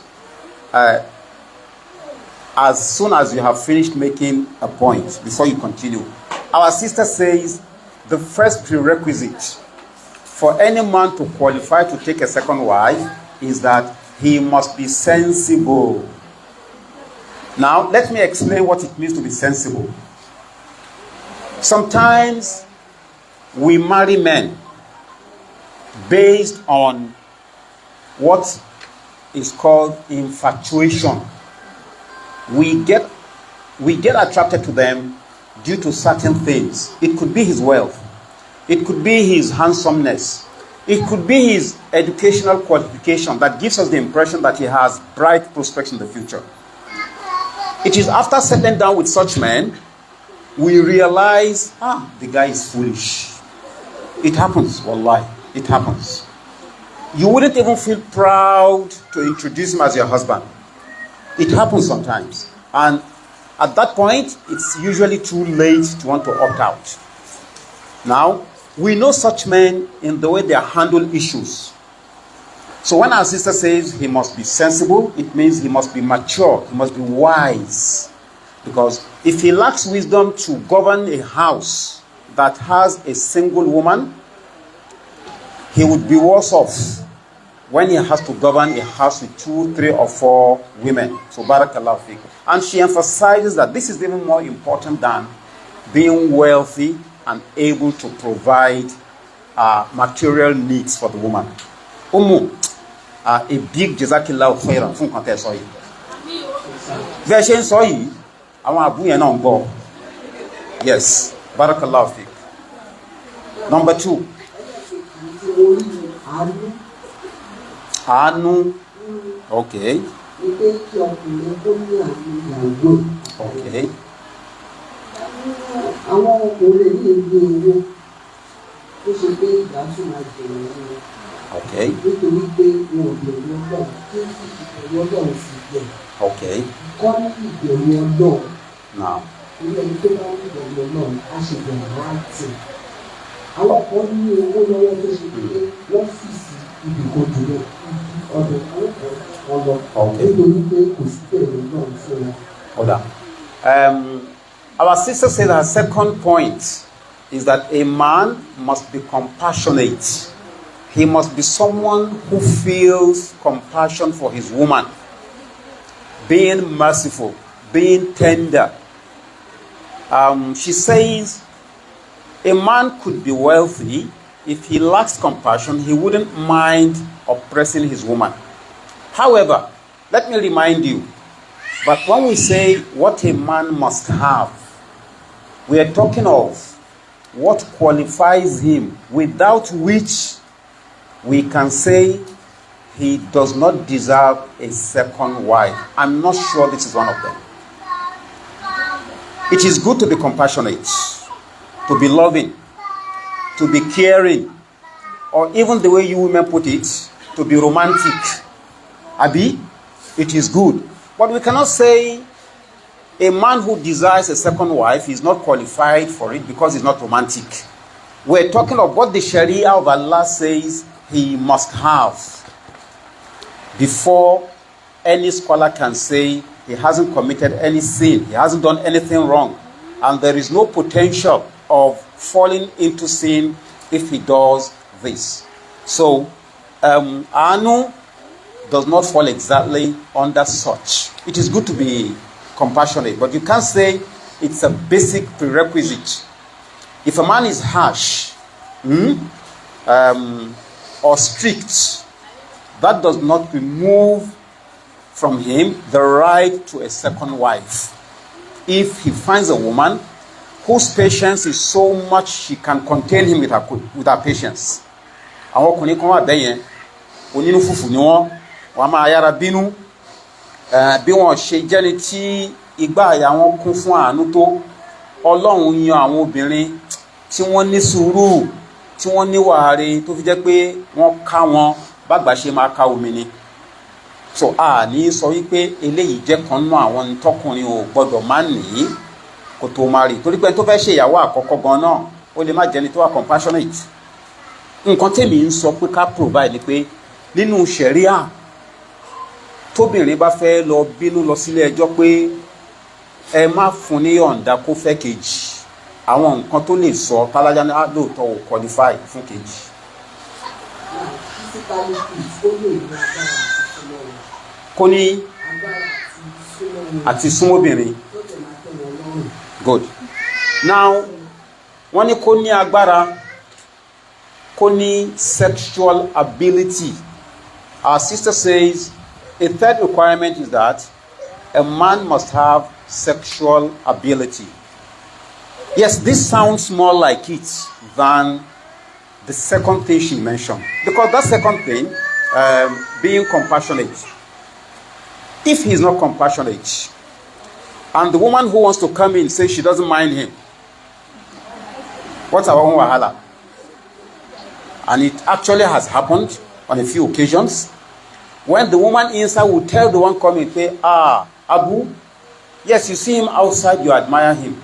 as soon as you have finished making a point before you continue. Our sister says the first prerequisite for any man to qualify to take a second wife is that he must be sensible. Now, let me explain what it means to be sensible. Sometimes we marry men based on what is called infatuation. We get attracted to them due to certain things. It could be his wealth. It could be his handsomeness. It could be his educational qualification that gives us the impression that he has bright prospects in the future. It is after settling down with such men, we realize, the guy is foolish. It happens, wallahi. It happens. You wouldn't even feel proud to introduce him as your husband. It happens sometimes. And at that point, it's usually too late to want to opt out. Now, we know such men in the way they handle issues. So when our sister says he must be sensible, it means he must be mature, he must be wise. Because if he lacks wisdom to govern a house that has a single woman, he would be worse off when he has to govern a house with 2, 3, or 4 women. So barakallahu fikum. And she emphasizes that this is even more important than being wealthy and able to provide material needs for the woman. A big jazakillahu khairan fún kan tẹ́ sọ yìí. Bẹ́ẹ̀ ṣe ń sọ yìí, àwọn àbú yẹn náà ń gbọ́. Yes, barakallahu fik. Number 2. Àánú. Okay. Okay. Àwọn ọkùnrin ní ìlú owó tó ṣe pé ìdásùn máa jẹ̀rọ wọn. Okay. Nítorí pé wọn ò bẹ̀rù ọlọ́run tí ìbẹ̀rù ọlọ́run sì jẹ́. Okay. Kọ́ ní ìbẹ̀rù ọlọ́run. Now. Ilé ẹni tó bá ní ìbẹ̀rù ọlọ́run á ṣe bẹ̀rù rántí. Àwọn kan ní owó lọ́wọ́ tó ṣe pé wọ́n fi sí ibìkan jùlọ ọ̀dọ̀ àwọn kan lọ. Nítorí pé kò sí bẹ̀rù ọlọ́run fún wọn. Hold on. Our sister said her second point is that a man must be compassionate. He must be someone who feels compassion for his woman, being merciful, being tender. She says a man could be wealthy. If he lacks compassion, he wouldn't mind oppressing his woman. However, let me remind you, but when we say what a man must have, we are talking of what qualifies him, without which we can say he does not deserve a second wife. I'm not sure this is one of them. It is good to be compassionate, to be loving, to be caring, or even the way you women put it, to be romantic. Abi, it is good. But we cannot say a man who desires a second wife is not qualified for it because he's not romantic. We're talking of what the Sharia of Allah says he must have before any scholar can say he hasn't committed any sin, he hasn't done anything wrong, and there is no potential of falling into sin if he does this. So, Anu does not fall exactly under such. It is good to be compassionate, but you can't say it's a basic prerequisite. If a man is harsh or strict, that does not remove from him the right to a second wife. If he finds a woman whose patience is so much she can contain him with her patience. Àwọn ọkùnrin kan wà bẹ́yẹn, onínú fùfù ni wọ́n máa yára bínú, bí wọ́n ṣe jẹ́ni tí igbá àyà wọn kún fún àánú tó. Ọlọ́run yan àwọn obìnrin tí wọ́n ní sùúrù, tí wọ́n ní wàárí, tó fi jẹ́ pé wọ́n ká wọn bágbà ṣe máa ká omi ni. So a ní sọ wípé eléyìí jẹ́ kan nínú àwọn tọkùnrin ò gbọdọ̀ má ní kó tó máa rí, torí pé tó fẹ́ ṣe ìyàwó àkọ́kọ́ gan náà ó lè má jẹ́ni tó wà compassionate. Nǹkan tèmi ń sọ pé ká provide ni pé nínú ṣẹ̀ríà tóbìnrin bá fẹ́ lọ bínú lọ sílé ẹjọ́ pé ẹ má fún ní ọ̀ǹda kó fẹ́ kejì, àwọn nǹkan tó lè sọ tálájá ní lóòótọ́ ò qualify fún kejì. Kó ní àti súnmọ́bìnrin. Good. Now, wọ́n ní kó ní agbára, kó ní sexual ability. Our sister says a third requirement is that a man must have sexual ability. Yes, this sounds more like it than the second thing she mentioned. Because that second thing, being compassionate. If he's not compassionate, and the woman who wants to come in says she doesn't mind him, what's our own wahala? And it actually has happened on a few occasions when the woman inside will tell the one coming, say, Abu, yes, you see him outside, you admire him.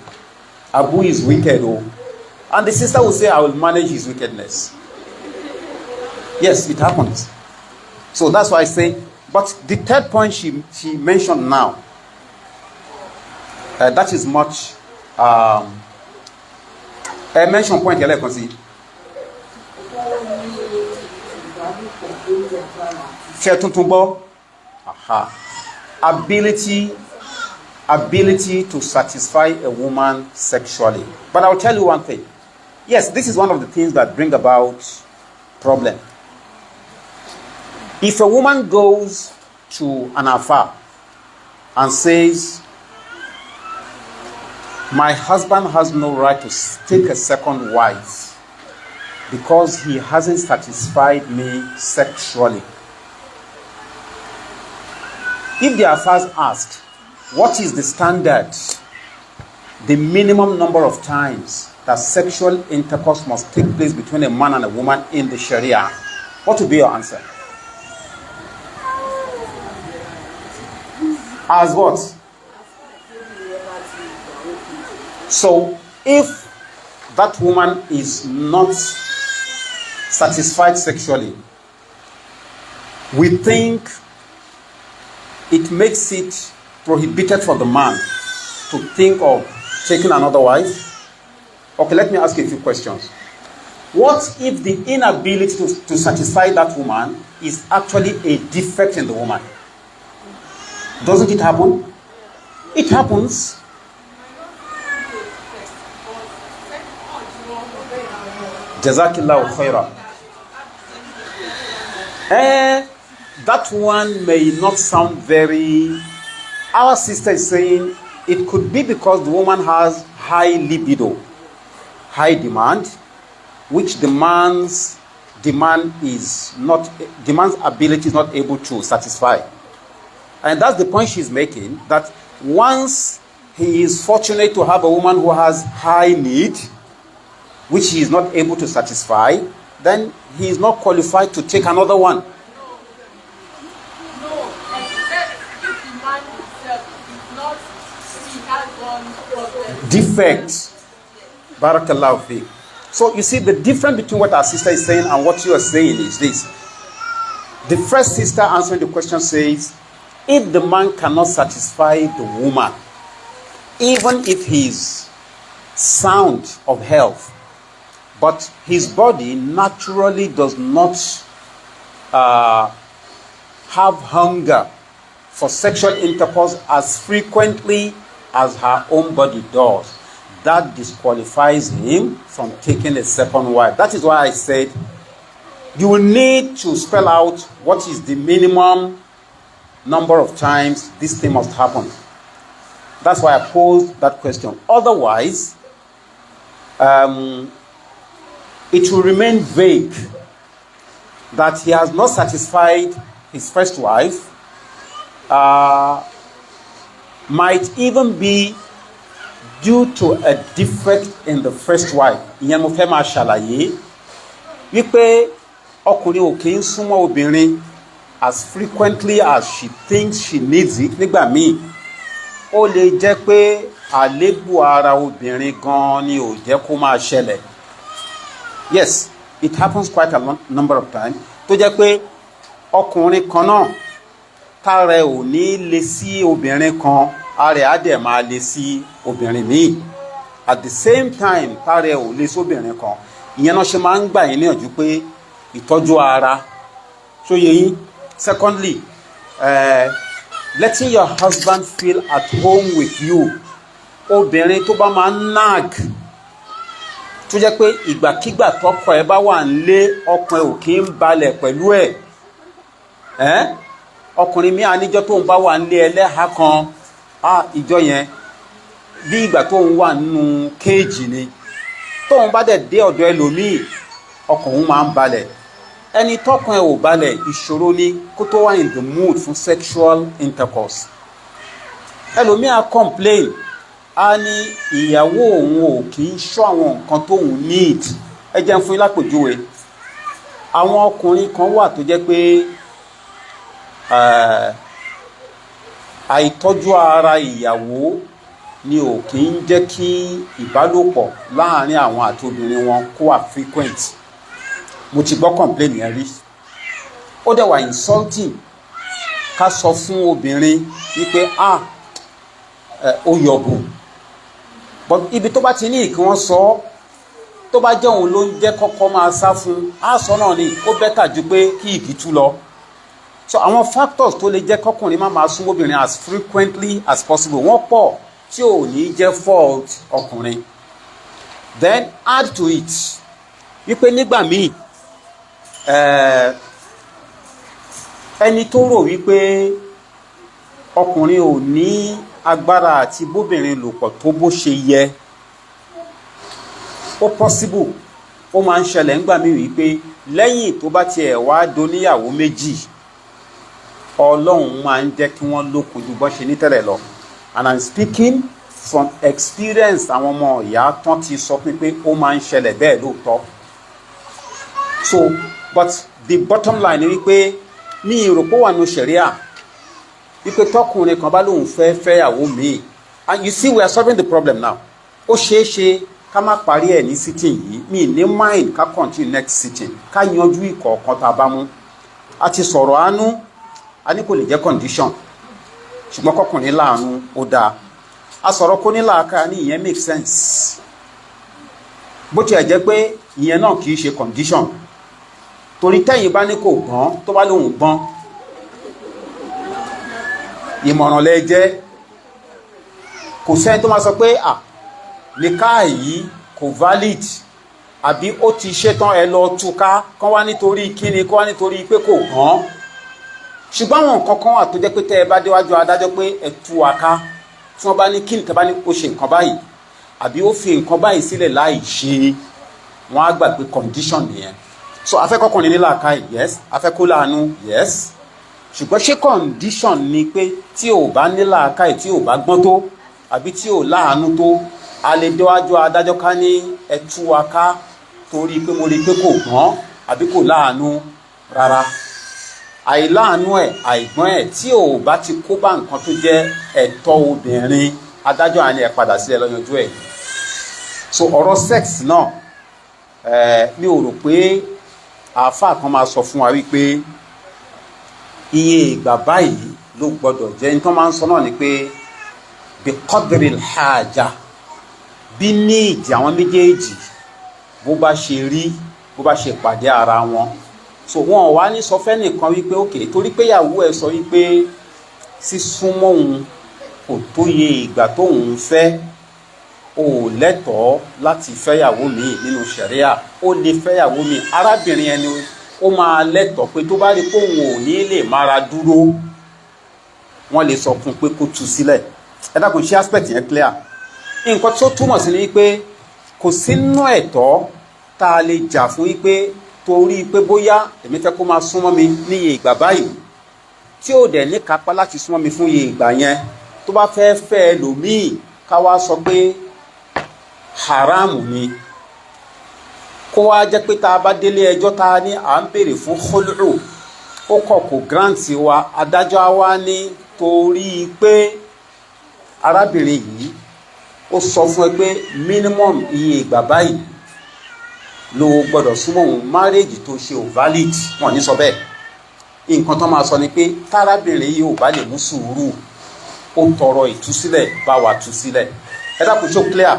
Abu is wicked, oh. And the sister will say, I will manage his wickedness. Yes, it happens. So that's why I say, but the third point she mentioned now, that is much, a mention point, you can see. Ability to satisfy a woman sexually. But I'll tell you one thing. Yes, this is one of the things that bring about problem. If a woman goes to an afar and says, my husband has no right to take a second wife because he hasn't satisfied me sexually. If the affairs asked, what is the standard, the minimum number of times that sexual intercourse must take place between a man and a woman in the Sharia, what would be your answer? As what? So, if that woman is not satisfied sexually, we think it makes it prohibited for the man to think of taking another wife. Okay, let me ask you a few questions. What if the inability to satisfy that woman is actually a defect in the woman? Doesn't it happen? It happens. Jazakillahu khaira. That one may not sound very... Our sister is saying it could be because the woman has high libido, high demand, which demands the man's ability is not able to satisfy. And that's the point she's making, that once he is fortunate to have a woman who has high need, which he is not able to satisfy, then he is not qualified to take another one. Defect. Barakallahu fi. So you see, the difference between what our sister is saying and what you are saying is this. The first sister answering the question says, if the man cannot satisfy the woman, even if he is sound of health, but his body naturally does not have hunger for sexual intercourse as frequently as her own body does, that disqualifies him from taking a second wife. That is why I said you will need to spell out what is the minimum number of times this thing must happen. That's why I posed that question. Otherwise, it will remain vague that he has not satisfied his first wife. Might even be due to a defect in the first wife. Ìyẹn mo fẹ́ máa ṣàlàyé wípé ọkùnrin ò kì í súnmọ́ obìnrin as frequently as she thinks she needs it. Nígbà míì ó lè jẹ́ pé àléébù ara obìnrin gan ni ò jẹ́ kó máa ṣẹlẹ̀. Yes, it happens quite a number of times. Tó jẹ́ pé ọkùnrin kan náà tára ò ní lè sí obìnrin kan, ara á dẹ̀ máa lè sí obìnrin míì. At the same time tára ò lè sí obìnrin kan, ìyẹn náà ṣe máa ń gbà yín níyànjú pé ìtọ́jú ara ṣó yé yín. Secondly, letting your husband feel at home with you. Obìnrin tó bá máa ń nag, tó jẹ́ pé ìgbàkígbà tọ́kọ ẹ̀ bá wà nílé ọkàn ẹ̀ ò kí ń balẹ̀ pẹ̀lú ẹ̀. Ọkùnrin mi àníjọ́ tó ń bá wà nílé ẹlẹ́ha kan, ìjọ yẹn bí ìgbà tó ń wà nínú kéèjì ni. Tó ń bá dẹ̀ dé ọ̀dọ̀ ẹlòmíì, ọkàn òun máa ń balẹ̀. Ẹni tọ́kàn ẹ̀ ò balẹ̀, ìṣòro ni kó tó wà in the mood fún sexual intercourse. Ẹlòmíì á complain, á ní ìyàwó òun ò kì í ṣọ́ àwọn nǹkan tóun need. Ẹ jẹ́ n fún yín lápèjúwe. Àwọn ọkùnrin kan wà tó jẹ́ pé àìtọ́jú ara ìyàwó ni ò kì í jẹ́ kí ìbálòpọ̀ láàrin àwọn àti obìnrin wọn kó wà frequent. Mo ti gbọ́ complain yẹn rí. Ó dẹ̀ wà insulting ká sọ fún obìnrin wípé ó yọ̀bù. But ibi tó bá ti ní kí wọ́n sọ, tó bá jẹ́ òun ló ń jẹ́ kọ́kọ́ máa sá fún, sọ náà ni ó bẹ́tà ju pé kí ìdí tú lọ. So àwọn factors tó lè jẹ́ kọ́kùnrin máa súnmọ́ obìnrin as frequently as possible wọ́n pọ̀ tí ò ní jẹ́ fault ọkùnrin. Then add to it wípé nígbà míì ẹni tó rò wípé ọkùnrin ò ní agbára àti bóbìnrin lò pọ̀ tó bó ṣe yẹ, ó possible, ó máa ń ṣẹlẹ̀ nígbà míì wípé lẹ́yìn tó bá tiẹ̀ wá doníyàwó méjì, Ọlọ́run máa ń jẹ́ kí wọ́n lókun ju bó ṣe ní tẹ́lẹ̀ lọ. And I'm speaking from experience. Àwọn ọmọ ìyá tán ti sọ pé ó máa ń ṣẹlẹ̀ bẹ́ẹ̀ lóòótọ́. So but the bottom line ni wípé ní ìròpó wà ní ṣẹ̀ríà wípé tọkùnrin kan bá lóun fẹ́ fẹ́yàwó míì, and you see we are solving the problem now. Ó ṣeé ṣe ká má parí ẹ̀ ní sitting yìí, mi ní mind ká continue next sitting, ká yanjú ìkọ̀ọ̀kan tá a bá mú. A ti sọ̀rọ̀ àánú, a ní kò lè jẹ́ condition, ṣùgbọ́n kọkùnrin láàánú ó dáa. A sọ̀rọ̀ kó ní làákà ní ìyẹn make sense, bó tiẹ̀ jẹ́ pé ìyẹn náà kì í ṣe condition. Torí tẹ́yìn bá ní kò gbọ́n, tó bá lóhùn gbọ́n, ìmọ̀ràn lẹ jẹ́. Kò sẹ́ni tó máa sọ pé nìka yìí kò valid, àbí ó ti ṣetán ẹ lọ túká, kán wá nítorí kíni, kán wá nítorí pé kò gbọ́n. Ṣùgbọ́n àwọn nǹkan kan wà tó jẹ́ pé tẹ́ ẹ bá déwájú adájọ́ pé ẹ tú wa ká, tí wọ́n bá ní kíni, tẹ́ bá ní ó ṣe nǹkan báyìí àbí ó fi nǹkan báyìí sílẹ̀ láì ṣe, wọ́n á gbà pé condition nìyẹn. so afẹ́kọ́kùnrin ní làákàyè yes afẹ́kó láàánú yes ṣùgbọ́n ṣé condition ni pé tí ò bá ní làákàyè tí ò bá gbọ́n tó àbí tí ò láàánú tó a lè déwájú adájọ́ ká ní ẹtú wa ká torí pé mo rí pé kò gbọ́n àbí kò láàánú rárá àìláàánú ẹ̀ àìgbọ́n ẹ̀ tí ò bá ti kó bá nǹkan tó jẹ́ ẹ̀tọ́ obìnrin adájọ́ àní ẹ̀ padà sílẹ̀ lọ́yànjú ẹ̀ so ọ̀rọ̀ sex náà mi ò rò pé àáfàá kan máa sọ fún wa wípé iye ìgbà báyìí ló gbọdọ̀ jẹ́ ní tó máa ń sọ náà ni pé bí qadril haja bí ní ìdí àwọn méjèèjì bó bá ṣe rí bó bá ṣe pàdé ara wọn so wọn wá ní sọ fẹ́ nìkan wípé òkè torí pé ìyàwó ẹ̀ sọ wípé sísúnmọ́ òun kò tó iye ìgbà tóun fẹ́ o lẹ́tọ̀ọ́ láti fẹ́yàwó mi nínú ṣẹ̀ríà ó lè fẹ́yàwó mi arábìnrin ẹni ó máa lẹ́tọ̀ọ́ pé tó bá rí pé òun ò ní lè mára dúró wọ́n lè sọ fún pé kó tú sílẹ̀ ẹ dákun ṣé aspect yẹn clear nǹkan tó túmọ̀ sí ni pé kò sínú ẹ̀tọ́ tá a lè jà fún wípé torí pé bóyá èmi fẹ́ kó máa súnmọ́ mi ní iye ìgbà báyìí tí ò dẹ̀ ní kápá láti súnmọ́ mi fún iye ìgbà yẹn tó bá fẹ́ fẹ́ ẹlòmíì ká wá sọ pé haramu ni kó wá jẹ́ pé tá a bá délé ẹjọ́ tá a ní à ń béèrè fún khulu ó kọ̀ kó grant wa adájọ́ wa ní torí pé arábìnrin yìí ó sọ fún ẹ pé minimum iye ìgbà báyìí ló gbọ́dọ̀ súnmọ́ òun marriage tó ṣe ò valid wọn ní sọ bẹ́ẹ̀ nǹkan tó máa sọ ni pé tárábìnrin yìí ò bá lè mú sùúrù ó tọrọ ìtúsílẹ̀ bá wa tú sílẹ̀ ẹ dákun ṣó clear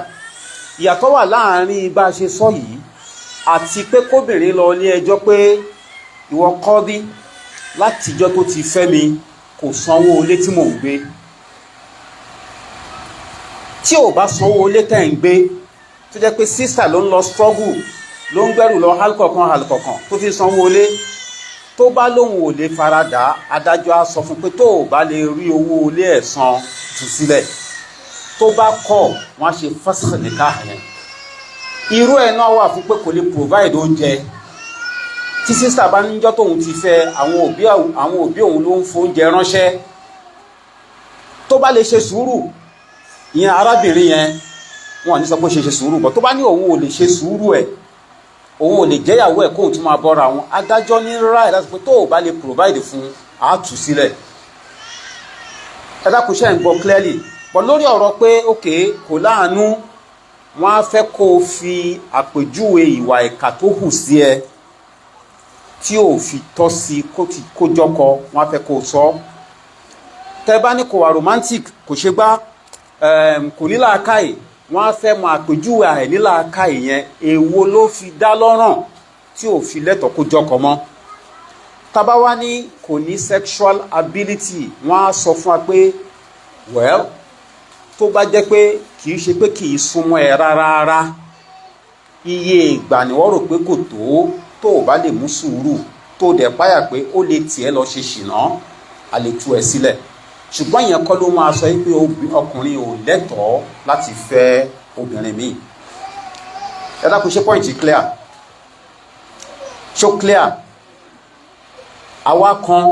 ìyàtọ̀ wà láàrin bá a ṣe sọ yìí àti pé kóbìnrin lọ ní ẹjọ́ pé ìwọ kọ́dí látijọ́ tó ti fẹ́ mi kò sanwó ilé tí mò ń gbé tí ò bá sanwó ilé tẹ̀ ń gbé tó jẹ́ pé sísà ló ń lọ struggle ló ń gbẹ́rù lọ hálkọ̀kan tó fi sanwó ilé tó bá lóun ò lè faradà adájọ́ á sọ fún pé tó ò bá lè rí owó ilé ẹ̀ san tú sílẹ̀ tó bá kọ̀ wọ́n á ṣe fasakh nikah yẹn irú ẹ̀ náà wà fún pé kò lè provide oúnjẹ tí sísà bá níjọ́ tóun ti fẹ́ àwọn òbí òun ló ń fóúnjẹ ránṣẹ́ tó bá lè ṣe sùúrù ìyẹn arábìnrin yẹn wọn ò ní sọ pé ṣe sùúrù bọ́ tó bá ní òun ò lè ṣe sùúrù ẹ̀ òun ò lè jẹ́yàwó ẹ̀ kóun tún máa bọ́ra wọn adájọ́ ní ráì láti pé tó ò bá lè provide fún àátú sílẹ̀ ẹ dákun ṣe ń gbọ́ clearly pọ̀ lórí ọ̀rọ̀ pé òkè kò láàánú wọ́n á fẹ́ kó o fi àpèjúwe ìwà ìkà tó hù sí ẹ tí ò fi tọ́ sí kó jọkọ wọ́n á fẹ́ kó o sọ tẹ́ bá ní kò wà romantic kò ṣe gbá kò ní làákàyè wọ́n á fẹ́ mọ àpèjúwe àìní làákàyè yẹn èwo ló fi dá lọ́rùn tí ò fi lẹ́tọ̀ọ́ kó jọkọ mọ́ tábà wá ní kò ní sexual ability wọ́n á sọ fún wa pé well tó bá jẹ́ pé kìí ṣe pé kìí súnmọ́ ẹ rárá iye ìgbà ni wọ́n rò pé kò tó ò bá lè mú sùúrù tó dẹ̀ páyà pé ó lè tiẹ̀ lọ ṣe ṣìnà a lè tú ẹ sílẹ̀ ṣùgbọ́n ìyẹn kọ́ ló máa sọ pé ọkùnrin ò lẹ́tọ̀ọ́ láti fẹ́ obìnrin míì ẹ dákun ṣe point clear ṣó clear àwa kan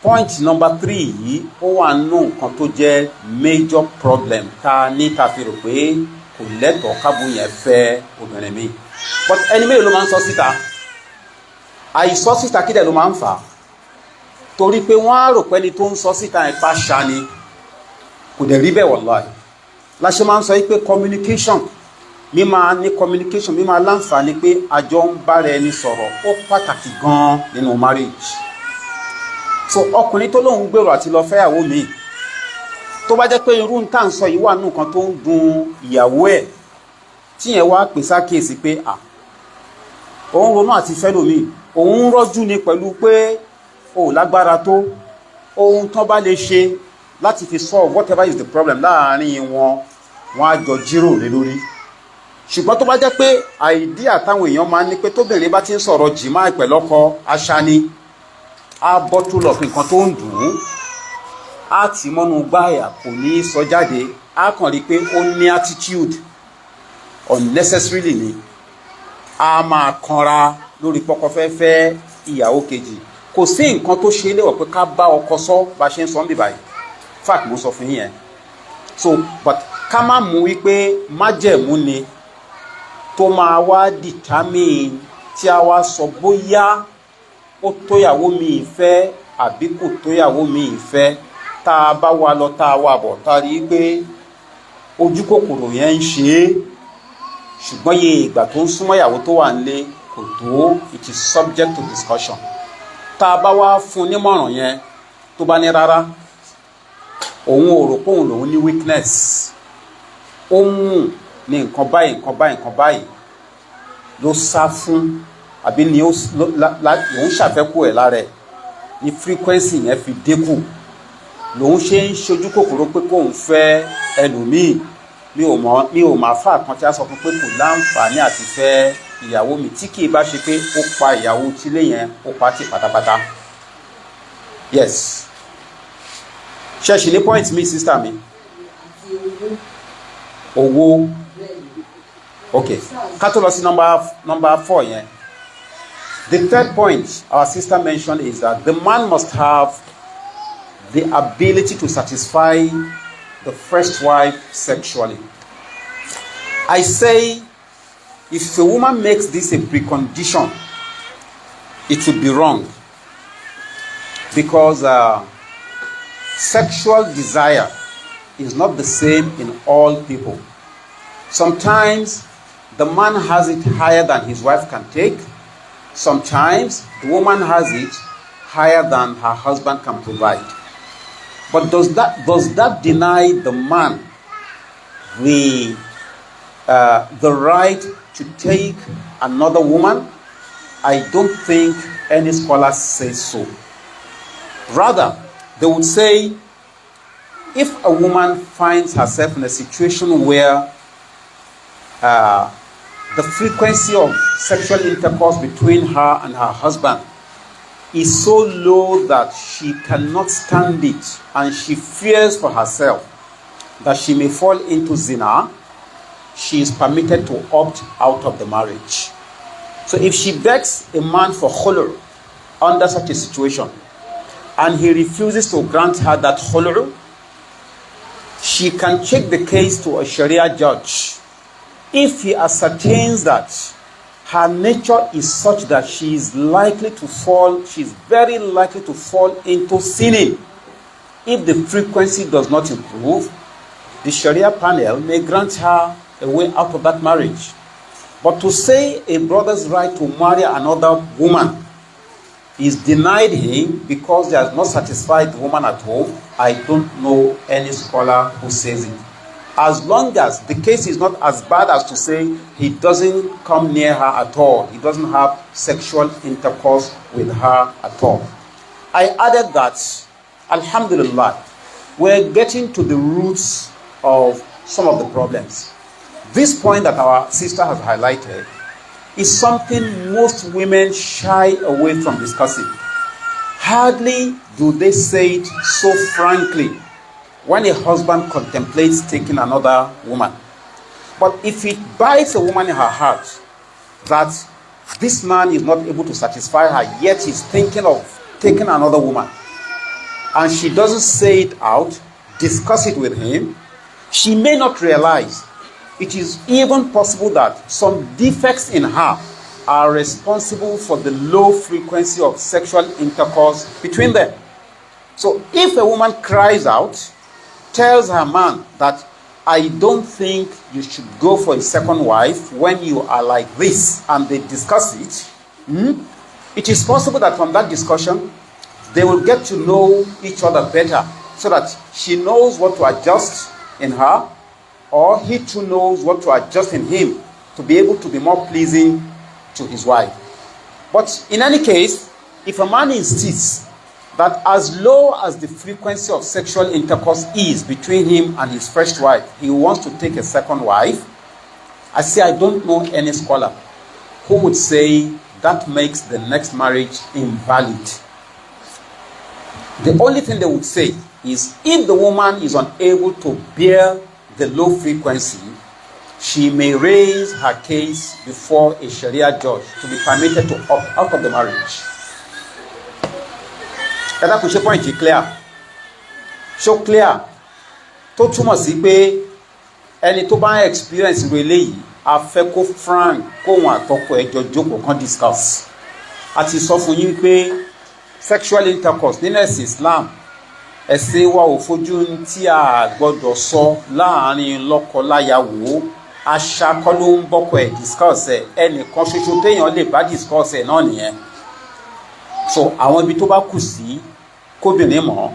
point number 3 yìí ó wà nù nǹkan tó jẹ́ major problem ta ní ta fi rò pé kò lẹ́tọ̀ọ́ kábù yẹn fẹ́ obìnrin míì but ẹni mélòó ló máa ń sọ síta àìsọ síta kí dẹ̀ ló máa ń fà á torí pé wọ́n á rò pé ẹni tó ń sọ síta ẹ̀ pa ṣá ni kò dẹ̀ rí bẹ́ẹ̀ wallahi la ṣe máa ń sọ pé communication mímá láǹfààní pé àjọ ń bára ẹni sọ̀rọ̀ ó pàtàkì gan-an nínú marriage so ọkùnrin tó lóun gbèrò àti lọ fẹ́yàwó mi tó bá jẹ́ pé irú ń tà ń sọ yìí wà nù kan tó ń dùn ìyàwó ẹ̀ tí yẹn wá pè sákèsí pé òun ronú àti fẹ́ lómi òun rọ́jú ni pẹ̀lú pé ó lágbára tó ohun tán bá lè ṣe láti fi solve whatever is the problem láàárín wọn á jọ jíròrò lé lórí ṣùgbọ́n tó bá jẹ́ pé àìdíà táwọn èèyàn máa ń ní pé tóbìnrin bá ti ń sọ̀rọ̀ jìmá ìpẹ̀lọ́kọ aṣá ni á bottle up nǹkan tó ń dùn ún á tì mọ́nú gbáyà kò ní sọ jáde á kàn rí pé ó ní attitude unnecessarily ni á máa kanra lórí pọ́kọ fẹ́ fẹ́ ìyàwó kejì kò sí nǹkan tó ṣe léwọ̀ pé ká bá ọkọ sọ bá ṣe ń sọ ń bì báyìí fact mo sọ fún yín yẹn so but ká má mú wípé májẹ̀mú ni tó máa wá determine tí a wá sọ bóyá ó tóyàwó mi ìfẹ́ àbí kò tóyàwó mi ìfẹ́ tá a bá wá lọ tá a wà bọ̀ tá a rí i pé ojú kòkòrò yẹn ń ṣe é ṣùgbọ́n iye ìgbà tó ń súnmọ́ ìyàwó tó wà nílé kò tó it is subject to discussion tá a bá wá fún nímọ̀ràn yẹn tó bá ní rárá òun ò rò pé òun lòun ní weakness ó mú ní nǹkan báyìí ló sá fún àbí ni òun ṣàfẹ́kù ẹ̀ lára ẹ̀ ní frequency yẹn fi dínkù lòun ṣe ń ṣojú kòkòrò pé kóun fẹ́ ẹlòmíì mi ò máa fà kan tí a sọ fún pé kò láǹfààní àti fẹ́ ìyàwó mi tí kìí bá ṣe pé ó pa ìyàwó tílé yẹn ó pa tì pátápátá yes ṣẹ́ẹ̀ṣì ní point mi sister mi owó okay ká tó lọ sí number 4 yẹn the third point our sister mentioned is that the man must have the ability to satisfy the first wife sexually. I say if a woman makes this a precondition it would be wrong because sexual desire is not the same in all people. Sometimes the man has it higher than his wife can take. Sometimes the woman has it higher than her husband can provide. But does that deny the man the right to take another woman? I don't think any scholar says so. Rather, they would say if a woman finds herself in a situation where the frequency of sexual intercourse between her and her husband is so low that she cannot stand it and she fears for herself that she may fall into zina, she is permitted to opt out of the marriage. So if she begs a man for khulur under such a situation and he refuses to grant her that khulur, she can take the case to a Sharia judge. If he ascertains that her nature is such that she is very likely to fall into sinning, if the frequency does not improve, the Sharia panel may grant her a way out of that marriage. But to say a brother's right to marry another woman is denied him because he has not satisfied the woman at home, I don't know any scholar who says it. As long as the case is not as bad as to say he doesn't come near her at all, he doesn't have sexual intercourse with her at all. I added that, alhamdulillah, we're getting to the roots of some of the problems. This point that our sister has highlighted is something most women shy away from discussing. Hardly do they say it so frankly when a husband contemplates taking another woman. But if it bites a woman in her heart that this man is not able to satisfy her, yet he's thinking of taking another woman, and she doesn't say it out, discuss it with him, she may not realize it is even possible that some defects in her are responsible for the low frequency of sexual intercourse between them. So if a woman cries out, tells her man that I don't think you should go for a second wife when you are like this, and they discuss it, it is possible that from that discussion they will get to know each other better so that she knows what to adjust in her, or he too knows what to adjust in him to be able to be more pleasing to his wife. But in any case, if a man insists that as low as the frequency of sexual intercourse is between him and his first wife, he wants to take a second wife, I say I don't know any scholar who would say that makes the next marriage invalid. The only thing they would say is if the woman is unable to bear the low frequency, she may raise her case before a Sharia judge to be permitted to opt out of the marriage. Ẹ̀dá kò ṣe point clear. So clear. Tó túmọ̀ sí pé ẹni tó bá experience irú eléyìí a fẹ́ kó frank kóhun àtọkọ ẹjọ́ jókòó kan discuss. A ti sọ fún yín pé sexual intercourse nínú ẹ̀sìn Islam ẹ̀sìn wa ò fojú tí a gbọ́dọ̀ sọ láàrin lọ́kọ-láyàwó àṣà kọ́ ló ń bọ́kọ ẹ̀ discuss ẹ̀ ẹnìkan ṣoṣo téèyàn lè bá discuss ẹ̀ náà nìyẹn. So àwọn ibi tó bá kù sí kóbìnrin mọ̀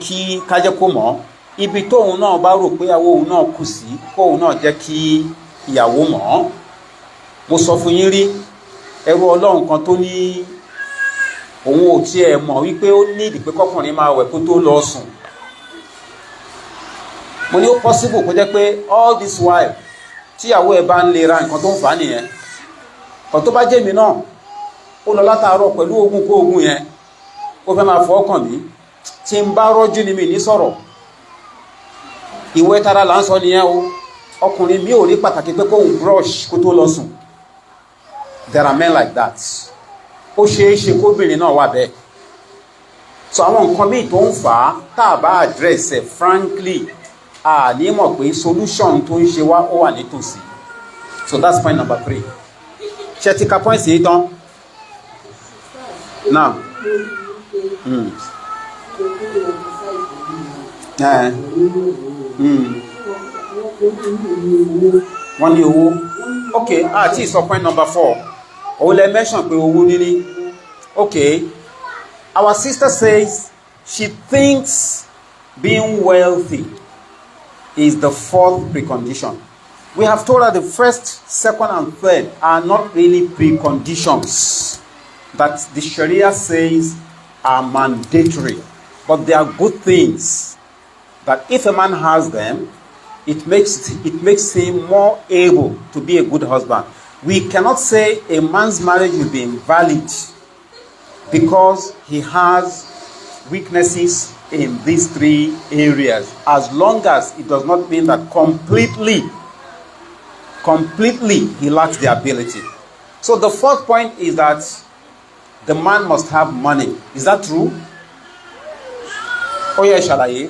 kí kájẹ́ kó mọ̀ ibi tóun náà bá rò pé àwọn òun náà kù sí kóun náà jẹ́ kí ìyàwó mọ̀. Mo sọ fún yín rí ẹrú Ọlọ́run kan tó ní òun ò tiẹ̀ mọ̀ wípé ó ní ìdí pé kọkùnrin máa wẹ̀ kó tó lọ sùn. Mo ní ó possible kó jẹ́ pé all this while tíyàwó ẹ̀ bá ń lera nǹkan tó ń fà á nìyẹn. Kan tó bá jẹ́ mi náà ó lọ látàárọ̀ pẹ̀lú ogun kó ogun yẹn ó fẹ́ máa fọ́ ọkàn mi tí ń bá rọ́jú ni mi ní sọ̀rọ̀. Ìwẹ̀ tara là ń sọ nìyẹn o. Ọkùnrin mi ò rí pàtàkì pé kóhun brush kó tó lọ sùn. There are men like that. Ó ṣeé ṣe kóbìnrin náà wà bẹ́ẹ̀. So àwọn nǹkan míì tó ń fà á tá a bá address ẹ̀ frankly a ní mọ̀ pé solution tó ń ṣe wá ó wà nítòsí. So that's point number 3. Ṣé ti ka point sí tán? Now. Wọ́n ní owó. Okay, àti ìsọ point number 4. Òun lè mention pé owó níní. Okay, our sister says she thinks being wealthy is the 4th precondition. We have told her the 1st, 2nd, and 3rd are not really preconditions that the Sharia says are mandatory, but they are good things that if a man has them, it makes him more able to be a good husband. We cannot say a man's marriage will be invalid because he has weaknesses in these 3 areas, as long as it does not mean that completely he lacks the ability. So the 4th point is that the man must have money. Is that true? Oh yeah, ṣàlàyé.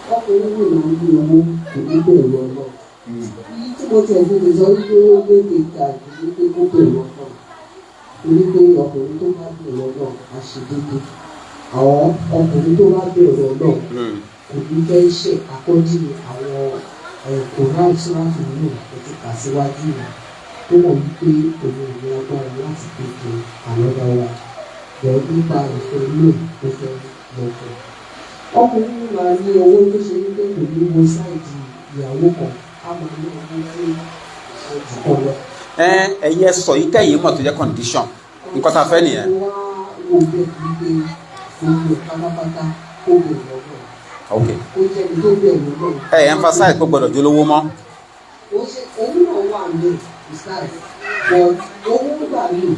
Ọkùnrin ní ìlú ní owó kò ní bẹ̀rù ọ̀nà. Èyí tí mo tẹ̀lé lè sọ wípé ó gbé gbèkà ìdílé pé kó bẹ̀rù ọ̀nà. Torí pé ọkùnrin tó bá bẹ̀rù ọ̀nà á ṣe déédéé. Àwọn ọkùnrin tó bá bẹ̀rù ọ̀nà kò ní fẹ́ ṣe àkọ́jú àwọn ẹ̀kọ́ náà tí wọ́n fi nínú ẹ̀tí kà síwájú rẹ̀ tó mọ̀ wípé òun ò ní agbára láti péjọ àlọ́dá wa. Bẹ̀rù nípa ìfẹ́ ilé tó fẹ́ lọ́kọ̀. Ọkùnrin máa ní owó tó ṣe wípé kò ní wo sáìdì ìyàwó kan á máa ní owó fún ojú kan lọ. Ẹ̀yẹ sọ yìí tẹ̀yìn mọ̀ tó jẹ́ condition nǹkan tá a fẹ́ nìyẹn. Wá wo bẹ́ẹ̀ wípé gbogbo pátápátá kó bẹ̀rẹ̀ lọ́wọ́. Okay. Ó jẹ́ ibi tó bẹ̀rẹ̀ lọ́wọ́. Emphasize pé gbọ́dọ̀ jólówó mọ́. Òun náà wà ní ìsáì but owó gbà mí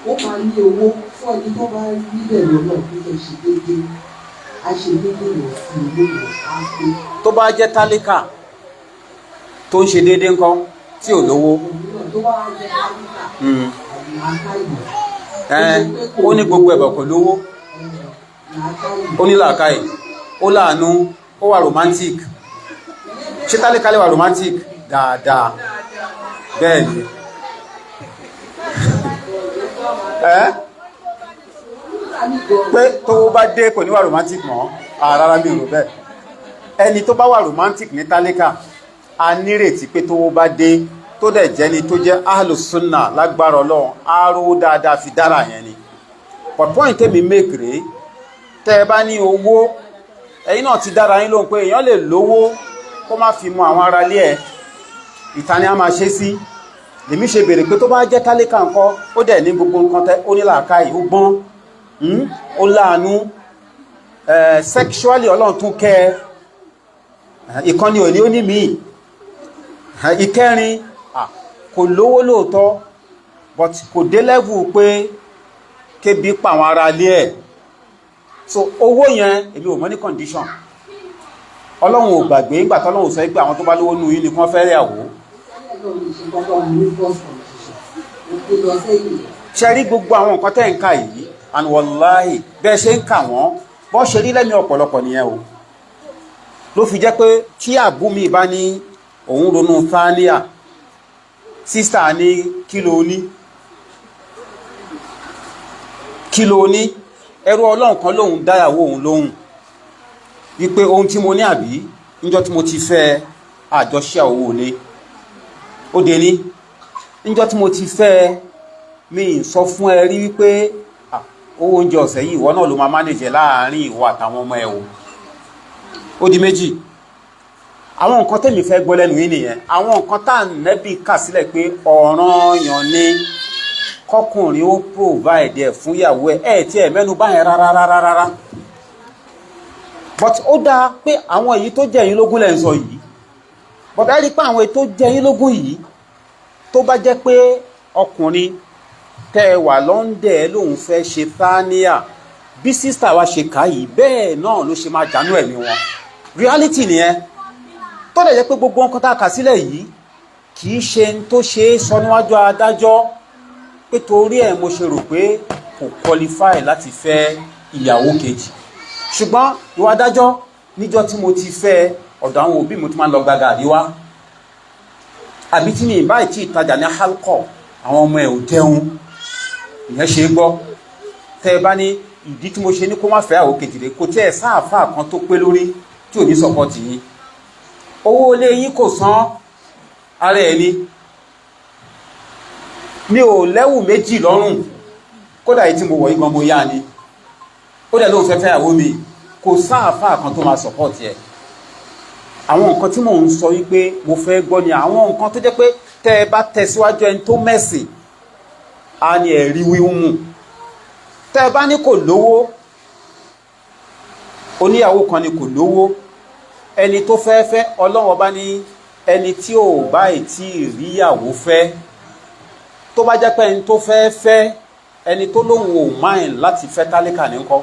ó máa ní owó fún ẹni tó bá rí bẹ̀rẹ̀ lọ́wọ́ tó fẹ́ ṣe déédéé. Tó bá jẹ́ tálíkà tó ń ṣe déédé ńkọ́ tí ò lówó ó ní gbogbo ẹ̀bọ̀ kò lówó, ó ní làákàyè, ó láàánú, ó wà romantic. Ṣé tálíkà lè wà romantic? Dáadáa bẹ́ẹ̀ ni. Pé tó bá dé kò ní wà romantic mọ́ rárá mi rò bẹ́ẹ̀. Ẹni tó bá wà romantic ní tálíkà a nírètí pé tó bá dé tó dẹ̀ jẹ́ ni tó jẹ́ ahlùsúnnà lágbára Ọlọ́run aró dáadáa fi dára yẹn ni. But point tèmi make rèé, tẹ́ ẹ bá ní owó ẹ̀yin náà ti dára yín lóhùn pé èèyàn lè lówó kó má fi mọ àwọn ará ilé ẹ̀, ìta ni a máa ṣe sí. Lèmi ṣe béèrè pé tó bá jẹ́ tálíkà ńkọ́ ó dẹ̀ ní gbogbo nǹkan tẹ́ ó ní làákàyè, ó gbọ́n, ó láàánú, sexually Ọlọ́run tún kẹ́ ìkànnì òní ó ní míì. Ìkẹrin kò lówó lóòótọ́ but kò dé level pé kébi pa àwọn ará ilé ẹ̀. So owó yẹn èmi ò mọ̀ ní condition. Ọlọ́run ò gbàgbé nígbà tí Ọlọ́run sọ pé àwọn tó bá lówó nù yín ni kán fẹ́ yàwó. Ṣe rí gbogbo àwọn nǹkan tẹ́ ń kà yìí and wallahi bẹ́ẹ̀ ṣe ń kà wọ́n bọ́ ṣe rí lẹ́mìí ọ̀pọ̀lọpọ̀ nìyẹn o. Ló fi jẹ́ pé tí àbú mi bá ní òun ronú fáníà sísà ní kí ló ní ẹrú Ọlọ́run kan lóhun dáyàwó òun lóhun wípé ohun tí mo ní àbí níjọ́ tí mo ti fẹ́ àjọṣe owó lé ó dé ní níjọ́ tí mo ti fẹ́ mi sọ fún ẹ rí wípé owó oúnjẹ ọ̀sẹ̀ yìí ìwọ náà ló máa mánéjẹ láàárín ìwọ àtàwọn ọmọ ẹ o. Ó di méjì. Àwọn nǹkan tẹ́mi fẹ́ gbọ́ lẹ́nu yìí nìyẹn. Àwọn nǹkan tá Nẹ́bì kà sílẹ̀ pé ọ̀ranyàn ni kọkùnrin ó provide ẹ̀ fún ìyàwó ẹ̀ tí ẹ̀ mẹ́nu báyẹn rárá. But ó dáa pé àwọn èyí tó jẹ́ yín lógún lẹ́ ń sọ yìí. But á rí pé àwọn èyí tó jẹ́ yín lógún yìí tó bá jẹ́ pé ọkùnrin tẹ́ wà lọ́ndẹ̀ lòun fẹ́ ṣe fáníà bí sísítà wa ṣe kà yìí bẹ́ẹ̀ náà ló ṣe máa jánú ẹ̀mí wọn. Reality nìyẹn. Tó lè jẹ́ pé gbogbo nǹkan tá a kà sílẹ̀ yìí kì í ṣe ń tó ṣe é sọ níwájú adájọ́ pé torí ẹ̀ mo ṣe rò pé kò qualify láti fẹ́ ìyàwó kejì. Ṣùgbọ́n ìwà adájọ́ níjọ́ tí mo ti fẹ́ ọ̀dọ̀ àwọn òbí mo ti máa ń lọ gba gàrí wá. Àbí tí mi ìbá ìtì ìtajà ní halkọ àwọn ọmọ ẹ̀ ò jẹun ìyẹn ṣe é gbọ́. Tẹ́ ẹ bá ní ìdí tí mo ṣe ní kó má fẹ́ àwọn kejì rẹ̀ kò tí ẹ̀ sáàfà kan tó pé lórí tí ò ní sọpọ́tì yín. Owó ilé yín kò san ara ẹ̀ ni. Mi ò lẹ́wù méjì lọ́rùn kódà èyí tí mo wọ̀ yí gan mo yá ni. Ó dẹ̀ lóun fẹ́ fẹ́ ìyàwó mi kò sáàfà kan tó máa sọpọ́tì ẹ̀. Àwọn nǹkan tí mò ń sọ wípé mo fẹ́ gbọ́ ni àwọn nǹkan tó jẹ́ pé tẹ́ ẹ bá tẹ̀síwájú ẹni tó mẹ̀sìn á ní ẹ̀rí wíwúmù. Tẹ́ ẹ bá ní kò lówó oníyàwó kan ni kò lówó ẹni tó fẹ́ fẹ́ Ọlọ́run bá ní ẹni tí ò bá ìtí ìríyàwó fẹ́ tó bá jẹ́ pé ẹni tó fẹ́ fẹ́ ẹni tó lóhun ò máìn láti fẹ́ tálíkà ní ńkọ́.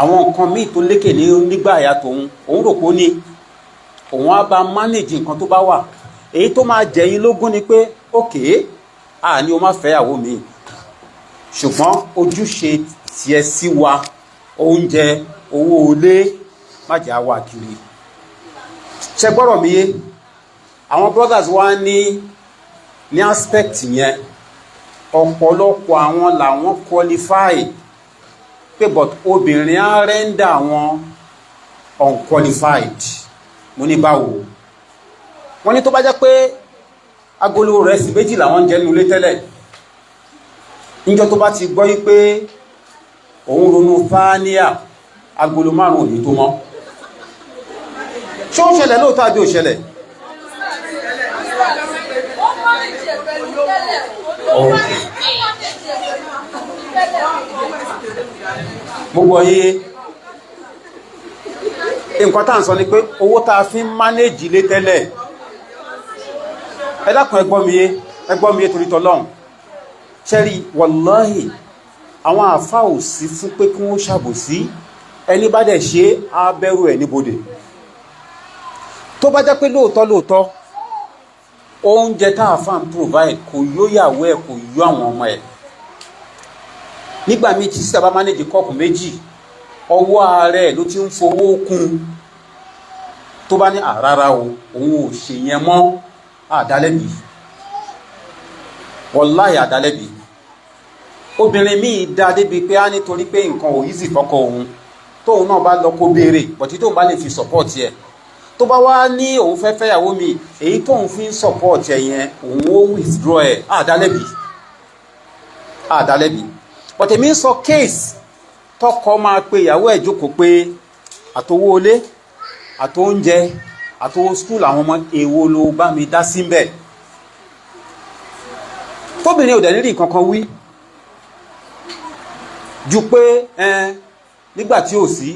Àwọn nǹkan míì tó lékè nígbà àyà tòun òun rò pé ó ní òun á bá mánéjì nǹkan tó bá wà. Èyí tó máa jẹ̀yìn lógún ni pé ókè ní o má fẹ́ ìyàwó mi ṣùgbọ́n ojúṣe tiẹ̀ sí wa oúnjẹ owó ilé má jẹ́ àwa kiri. Ṣé gbọ́rọ̀ mi yé? Àwọn brothers wa ní aspect yẹn ọ̀pọ̀lọpọ̀ àwọn làwọn qualify pé but obìnrin á rẹ́ndà wọn unqualified. Mo ní báwo? Wọ́n ní tó bá jẹ́ pé agolo rẹsì méjì làwọn ń jẹ nínú ilé tẹ́lẹ̀ níjọ́ tó bá ti gbọ́ yí pé òun ronú fáníà agolo márùn-ún ní tó mọ́. Ṣé ó ṣẹlẹ̀ lóòótọ́ àbí ò ṣẹlẹ̀? Mo gbọ́ yé nǹkan tá à ń sọ ni pé owó tá a fi ń mánéjì lé tẹ́lẹ̀ ẹ dákun ẹ gbọ́ mi yé torí tọ́lọ́run. Ṣẹ́rí wàláhì àwọn àfá ò sí fún pé kí wọ́n ṣàbòsí ẹni bá dẹ̀ ṣe abẹ́rù ẹ̀ níbodè. Tó bá jẹ́ pé lóòótọ́ oúnjẹ tá àfá ń provide kò yó yàwó ẹ̀ kò yó àwọn ọmọ ẹ̀. Nígbà míì tí sábà mánéjì kọ́ọ̀pù méjì ọwọ́ ààrẹ ló ti ń fowó kún tó bá ní àrárá o òun ò ṣe yẹn mọ́ àdálẹ́bì wàláhì àdálẹ́bì. Obìnrin míì dá débi pé á nítorí pé nǹkan ò easy fọ́kọ òun tóun náà bá lọ kó béèrè bọ̀tí tóun bá lè fi support ẹ̀ tó bá wá ní òun fẹ́ fẹ́yàwó mi èyí tóun fi ń support ẹ̀ yẹn òun ó withdraw ẹ̀ àdálẹ́bì. But èmi ń sọ case tọkọ máa pe ìyàwó ẹ̀ jókòó pé àtowó ilé àtóúnjẹ àtowó skúl àwọn ọmọ èwo ló bá mi dá sí mbẹ̀. Tóbìnrin ò dẹ̀ nírí nǹkan kan wí ju pé nígbà tí ò sí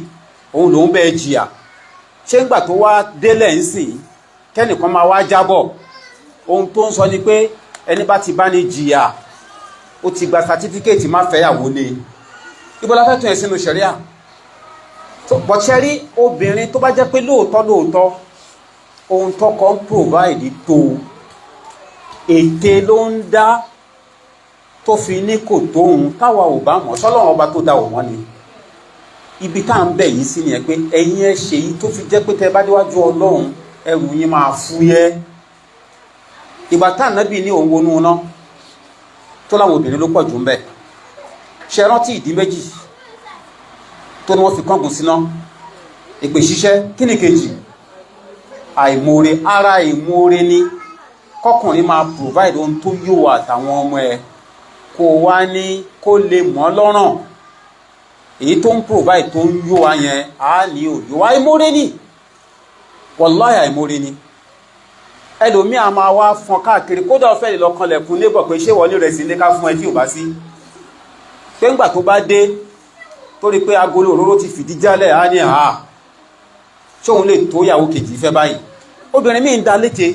òun lòun bẹ́ẹ̀ jìyà. Ṣé ńgbà tó wá délẹ̀ ń sìn kẹ́nìkan máa wá jábọ̀ ohun tó ń sọ ni pé ẹni bá ti bá ní jìyà ó ti gba certificate má fẹ́yàwó lé ibo la fẹ́ tún ẹ̀ sínú ṣẹ̀ríà bọ̀ṣẹ́rí obìnrin tó bá jẹ́ pé lóòótọ́ ohun tọ́kọ ń provide tó ète ló ń dá tó fi ní kò tóun táwa ò bá mọ̀ sọ́lọ́run ọba tó dá òun ni ibi tá à ń bẹ̀ yìí sí ni ẹ pé ẹ̀yin ẹ ṣe yìí tó fi jẹ́ pé tẹ́ bá déwájú Ọlọ́run ẹrù yín máa fúyẹ́ ìgbà tá ànábì ní òun wọnú ná tó láwọn obìnrin ló pọ̀ jù ń bẹ̀ ṣe rántí ìdí méjì tó ní wọ́n fi kángun síná èpè ṣíṣẹ́ kí ni kejì àìmoore ara àìmoore ni kọkùnrin máa provide ohun tó yóò àtàwọn ọmọ ẹ kó wá ní kó lè mọ́ lọ́rùn èyí tó ń provide tó ń yóò wá yẹn á ní òyò àìmoore ni wallahi àìmoore ni ẹlòmí a máa wá fọn káàkiri kódà ọ̀fẹ́ lè lọ kanlẹ̀kùn lébọ̀ pé ṣé wọlé rẹ̀ sí ilé ká fún ẹ tí ò bá sí pé ńgbà tó bá dé torí pé agolo òróró ti fìdí jálẹ̀ á ní àá ṣóun lè tó yàwó kejì fẹ́ báyìí obìnrin míì ń da léte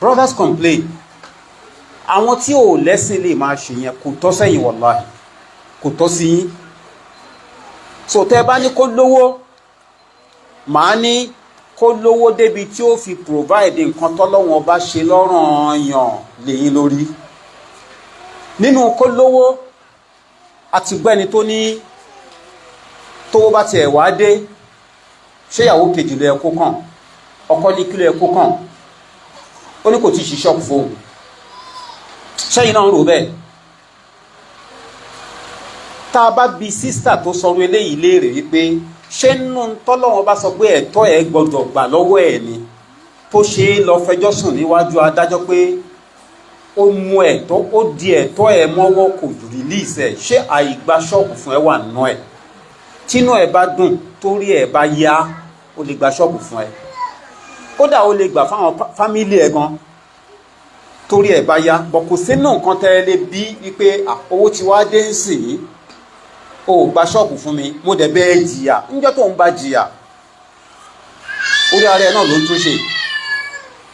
brothers complain àwọn tí ò lẹ́sìn lè máa ṣe yẹn kò tọ́ sẹ́yìn wallahi kò tọ́ sí yín so tẹ́ bá ní kó lówó màá ní kó lówó débi tí ó fi provide nǹkan tọ́lọ́wọ́n bá ṣe lọ́ranyàn lẹ́yìn lórí nínú kó lówó àti gbẹ́ni tó ní tó bá tiẹ̀ wá dé ṣé ìyàwó kejì ló yẹ kó kàn ọkọ ní kí ló yẹ kó kàn ó ní kò tí ì ṣí ṣọ́ọ̀bù fóun ṣẹ́yìn náà ń rò bẹ́ẹ̀ tá a bá bi sísítà tó sọ̀rọ̀ eléyìí léèrè wípé ṣé nínú tọ́lọ́wọ́n bá sọ pé ẹ̀tọ́ ẹ̀ gbọ́dọ̀ gbà lọ́wọ́ ẹ̀ ni tó ṣe é lọ fẹjọ́ sùn níwájú adájọ́ pé ó mú ẹ̀tọ́ ó di ẹ̀tọ́ ẹ̀ mọ́wọ́ kò rìlíìsì ẹ̀ ṣé àìgbà ṣọ́ọ̀bù fún ẹ wà nínú ẹ̀ tínú ẹ̀ bá dùn torí ẹ̀ bá yá ó lè gba ṣọ́ọ̀bù fún ẹ kódà ó lè gbà fáwọn fámílì ẹ̀ gan torí ẹ̀ bá yá bọ̀ kò sínú nǹkan tẹ́ ẹ lé bí wípé owó ti wá dé ń sìn o gba ṣọ́ọ̀bù fún mi mo dẹ̀ bẹ́ẹ̀ jìyà níjọ́ tó ń bá jìyà orí ara ẹ̀ náà ló ń túnṣe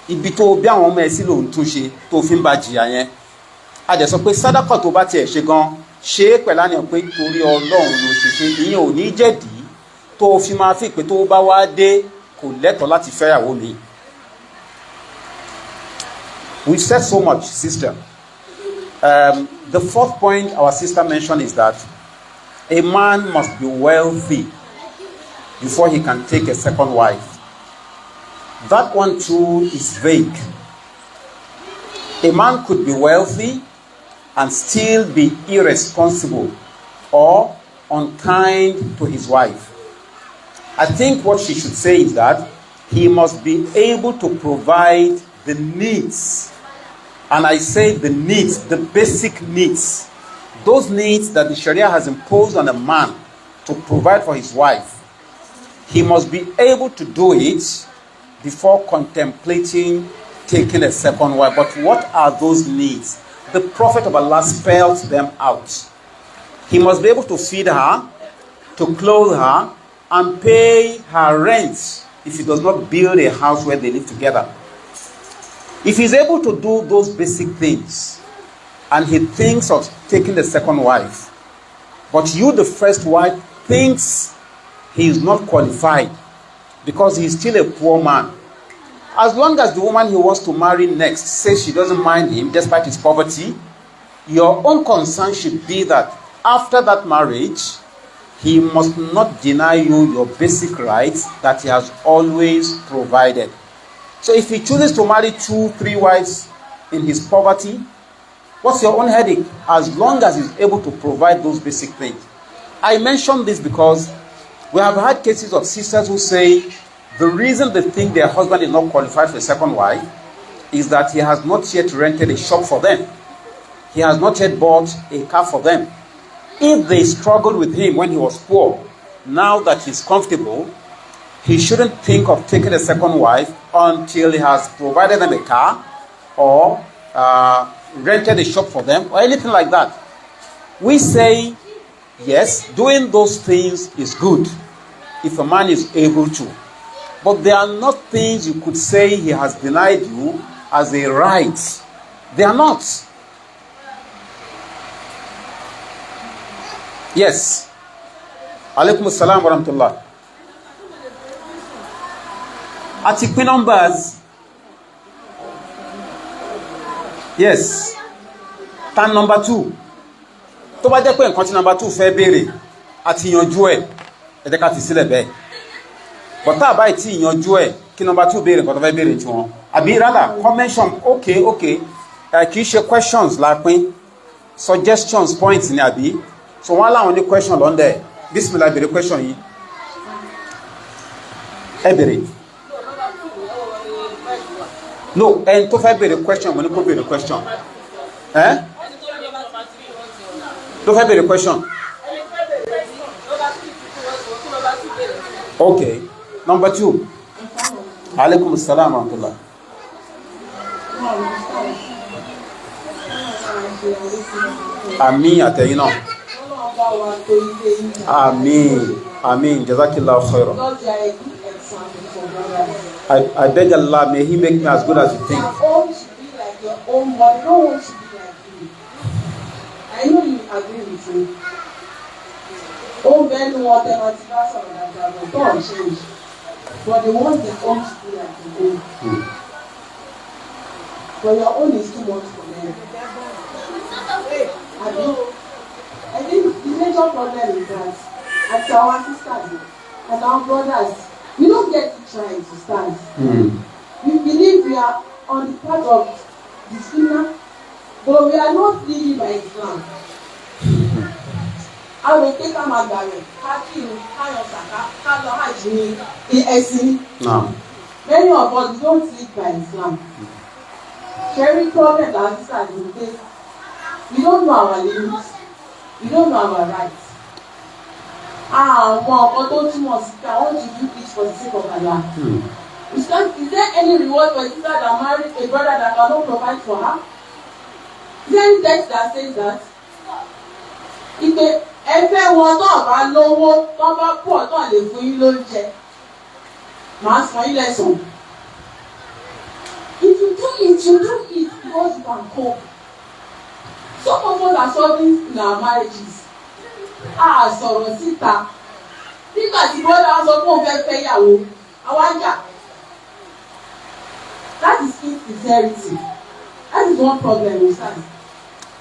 ibi tó bí àwọn ọmọ ẹ̀ sí ló ń túnṣe tó fi ń bá jìyà yẹn a dẹ̀ sọ pé sádàkọ̀ tó bá tiẹ̀ ṣe gan ṣe é pẹ̀lá ni pé torí Ọlọ́run ló ṣe ṣe ìyẹn ò ní jẹ̀dí tó fi máa fi pé tó bá wá dé kò lẹ́tọ̀ọ́ láti fẹ́yàwó mi. We've said so much, sister. The fourth point our sister mentioned is that a man must be wealthy before he can take a second wife. That one too is vague. A man could be wealthy and still be irresponsible or unkind to his wife. I think what she should say is that he must be able to provide the needs. And I say the needs, the basic needs. Those needs that the Sharia has imposed on a man to provide for his wife. He must be able to do it before contemplating taking a second wife. But what are those needs? The Prophet of Allah spelled them out. He must be able to feed her, to clothe her, and pay her rent if he does not build a house where they live together. If he's able to do those basic things, and he thinks of taking the second wife, but you, the first wife, thinks he is not qualified because he is still a poor man. As long as the woman he wants to marry next says she doesn't mind him despite his poverty, your own concern should be that after that marriage, he must not deny you your basic rights that he has always provided. So if he chooses to marry 2-3 wives in his poverty, what's your own headache? As long as he's able to provide those basic things. I mention this because we have had cases of sisters who say the reason they think their husband is not qualified for a second wife is that he has not yet rented a shop for them. He has not yet bought a car for them. If they struggled with him when he was poor, now that he's comfortable, he shouldn't think of taking a second wife until he has provided them a car or rented a shop for them or anything like that. We say, yes, doing those things is good if a man is able to. But they are not things you could say he has denied you as a right. They are not. Yes. Alaikum assalam wa rahmatullah. Ati pin numbers. Yes. Tan number 2. Tó bá jẹ́ pé nǹkan tí number 2 fẹ́ béèrè àti yanjú ẹ̀, ẹ jẹ́ ká ti sílẹ̀ bẹ́ẹ̀. But tá bá ti yanjú ẹ̀ kí number 2 béèrè nǹkan tó fẹ́ béèrè tí wọ́n. Àbí rather convention okay. Kì í ṣe questions la pín. Suggestions points ni àbí. So wọ́n láwọn ní question lọ́ndẹ̀. Bismillah béèrè question yìí. Ẹ béèrè. No, ẹni tó fẹ́ béèrè question mo ní kó béèrè question. Tó fẹ́ béèrè question. Okay. Number 2. Alaikum assalam wa rahmatullah. Àmín àtẹ̀yìn náà. Àmín. Jazakillahu khairan. I beg Allah, may He make me as good as you think. I know you agree with me. Men want them to pass on that, but don't change. But they want their own to be like your own. But your own is too much for them. I think the major problem is that as our sisters, as our brothers, we don't get to try to stand. We believe we are on the part of the sinner, but we are not living by Islam. I will take a magazine, many of us don't live by Islam. Sharing problem that sisters in place. We don't know our limits. We don't know our rights. I want to do this for the sake of Allah. Is there any reward for a sister that married a brother that cannot provide for her? Is there any text that says that? If ẹfẹ́ wọn náà bá lówó tó bá pọ̀ tó lè fún yín lóúnjẹ máa san yín lẹ́san. If you do it because you can cope. Some of us are struggling in our marriages. Sọ̀rọ̀ síta. Nígbà tí bọ́dà sọ fún òun fẹ́ yàwó, àwa jà. That is insincerity. That is one problem we stand.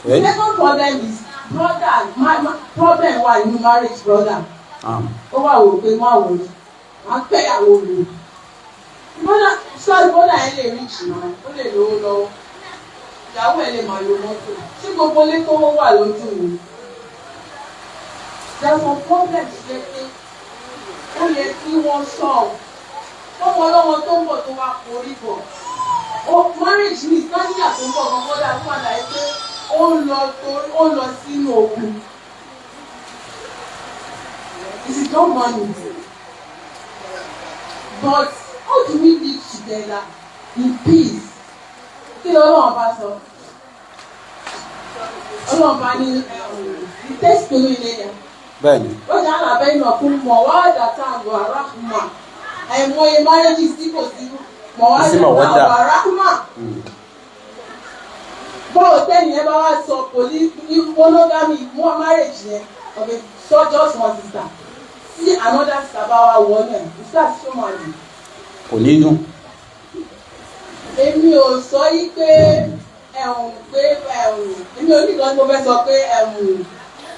The second problem is brother, my problem wà ní marriage brother. Ó wà wò pé má wò ní. Má pẹ́ ìyàwó mi. Brother ẹ lè rí ìṣúná, ó lè lówó lọ́wọ́. Ìyàwó ẹ lè máa lo mọ́tò. Tí gbogbo ilé tó wà lójú mi. There are some problems ṣe pé ó yẹ kí wọ́n solve. Lọ́wọ́ tó ń bọ̀ tó wá korí bọ̀. Marriage ni ìtọ́níyà tó ń bọ̀ kan kọ́dà fún àlàyé pé ó lọ sínú òkun. It is not money. But how do we live together in peace? Kí ló Ọlọ́run bá sọ? Ọlọ́run bá ní ìtẹ́sí mi lẹ́yìn. Bẹ́ẹ̀ni. Ó jẹ́ àlàbẹ́ inú ọkùnrin mọ̀ wá dàtà àgbọ̀ àràkùnmá. Àìmọye marriages tí kò sí mọ̀ wá dàtà àgbọ̀ àràkùnmá. Bọ́ọ̀ tẹ́ni ẹ bá wá sọ monogamy mọ́ marriage yẹn of a so just one sister. See another sister bá wá wọ náà. Sister tí ó máa lè. Kò ní dùn. Èmi ò sọ yí pé èmi ò ní kan tó fẹ́ sọ pé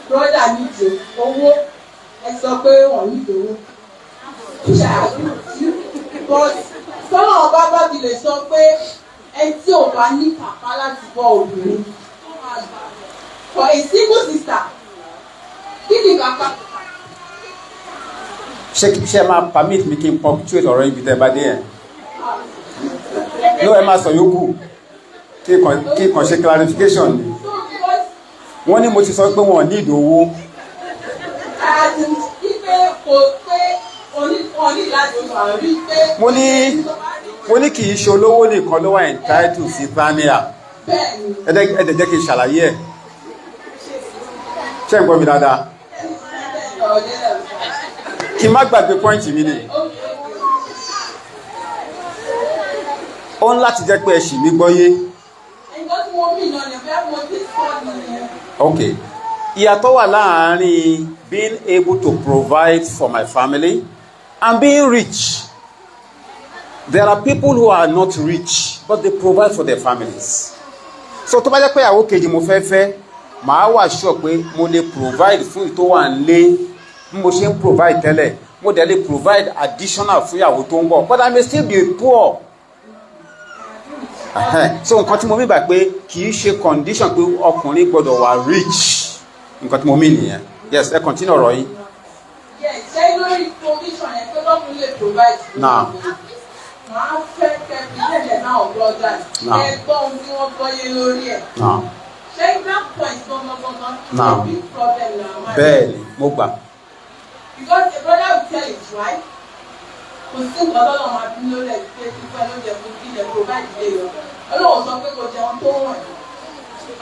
brother nídìí owó ẹ sọ pé wọ́n nídìí owó. But sọ́nà ọba bá ti lè sọ pé ẹni tí ò bá ní kàpá láti bọ́ obìnrin for a single sister kí ni kàpá. Ṣé máa permit mi kí n punctuate ọ̀rọ̀ ibi tẹ́ bá dé yẹn? No, ẹ máa sọ yòókù kí kàn ṣe clarification ni. Wọ́n ní mo ti sọ pé wọ́n ní ìdòwó. Mo ní kì í ṣe olówó nìkan ló wà entitled sí Tania. Ẹ̀dẹ̀ jẹ́ kí n ṣàlàyé ẹ̀. Ṣé ń gbọ́ mi dáadáa? Kí n má gbàgbé pọ́ìntì mi ni. ó ń láti jẹ́ pé ẹ ṣì mí gbọ́yé. Okay, ìyàtọ̀ wà láàárín being able to provide for my family and being rich. There are people who are not rich but they provide for their families. So tó bá jẹ́ pé àwọn kejì mo fẹ́ màá wà sure pé mo lè provide fún ìtò wà nílé mo ṣe ń provide tẹ́lẹ̀ mo dẹ̀ lè provide additional fún ìyàwó tó ń bọ̀ but I may still be poor. So nǹkan tí mo mí bá pé kì í ṣe condition pé ọkùnrin gbọ́dọ̀ wà rich, nǹkan tí mo mí nìyẹn. Yes, ẹ continue ọ̀rọ̀ yìí. Yes, ṣé lórí condition yẹn pé lọ́kùnrin lè provide fún Now. Máa fẹ́ kẹ́bílẹ̀ náà ọ̀gbọ́dà ẹgbọ́n tí wọ́n gbọ́yé lórí ẹ̀. Ṣé that point gbọ́ngbọ́ngbọ́n big problem náà? Bẹ́ẹ̀ni, mo gbà. Because the brother will tell it, right? Kò sí nǹkan lọ́nà máa bí lórí ẹ̀ pé fífẹ́ ló jẹ fún kí ilẹ̀ provide ilé yọ. Ọlọ́run sọ pé kò jẹun tó wọ̀n.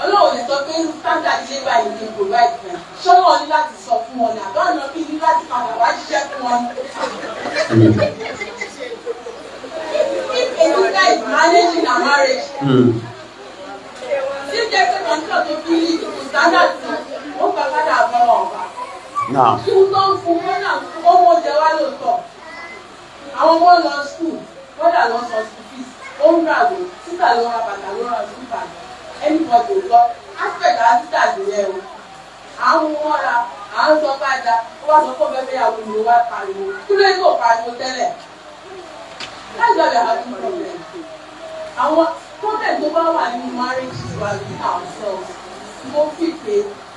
Ọlọ́run lè sọ pé standard ilé báyìí ní provide fún ẹ. Ṣọ́wọ́n ní láti sọ fún wọn ní àbá ọ̀nà bí ní láti padà wá ṣiṣẹ́ fún wọn. If a sister is managing a marriage, if there's a control to believe to standard, wọ́n bá padà bọ̀rọ̀ ọ̀bà. Kí wọ́n tó ń fún wọn náà ọmọ jẹ wá lóòótọ́. Àwọn ọmọ lọ school, bọ́dà lọ sọ school fees, ó ń rà wò, títà ló ra bàtà ló ra school bag. Anybody lọ, aspect àti títà ìdílé o. Àwọn ọmọ ra, à ń sọ padà, ó wá sọ fún bẹ́ẹ̀ bẹ́ẹ̀ àwọn olùwà wá pariwo. Kí ló ń kó pariwo tẹ́lẹ̀? That's why we are having problems. Our problem tó bá wà nínú marriage is within ourselves. Mo fi pé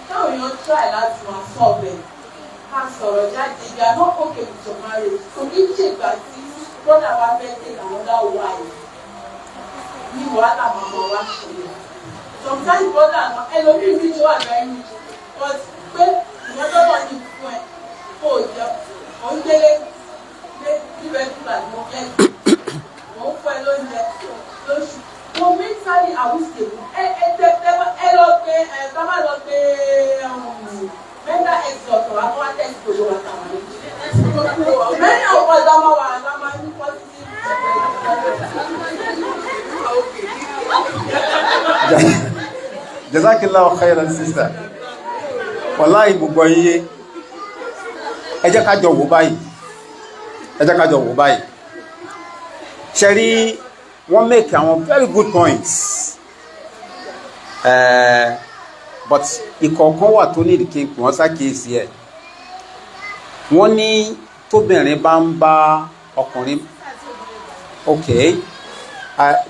táwọn èèyàn try láti máa solve it. Ká sọ̀rọ̀ jáde, you are not okay with your marriage. Kò ní ṣègbà tí brother bá fẹ́ take another wife. Ní wàhálà màmá wa ṣe. Sometimes brother àná ẹlòmíì rí jọ àgbáyé mi. But pé ìwọ́n tó wà ní fún ẹ kó o jẹ òǹdélé níbẹ̀ nígbà tí mo fẹ́ mo ń fẹ́ lóúnjẹ lóṣù. Mo mentally unstable. Ẹ lọ pé ká má lọ pé mental health doctor àwọn wá test gbogbo wa táwọn ní. Many of us dáná wà dáná ní positive. Jazakillahu khairan sister. Wallahi gbogbo iye. Ẹ jẹ́ ká jọ wò báyìí. Ṣé rí wọ́n make àwọn very good points. But ìkọ̀ọ̀kan wà tó ní ìdíkẹ́ pé wọ́n ṣàkíyèsí ẹ̀. Wọ́n ní tóbìnrin bá ń bá ọkùnrin. Okay.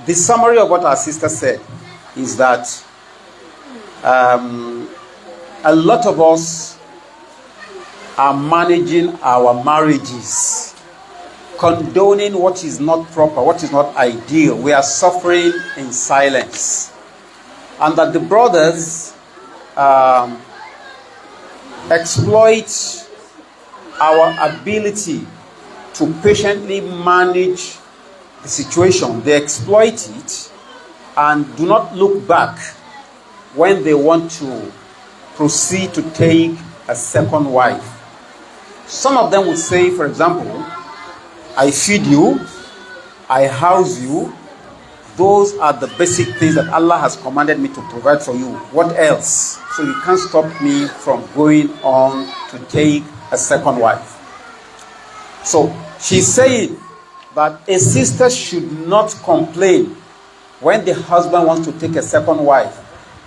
The summary of what our sister said is that a lot of us are managing our marriages, condoning what is not proper, what is not ideal. We are suffering in silence. And that the brothers exploit our ability to patiently manage the situation. They exploit it and do not look back when they want to proceed to take a second wife. Some of them would say, for example, I feed you, I house you. Those are the basic things that Allah has commanded me to provide for you. What else? So you can't stop me from going on to take a second wife. So she's saying that a sister should not complain when the husband wants to take a second wife.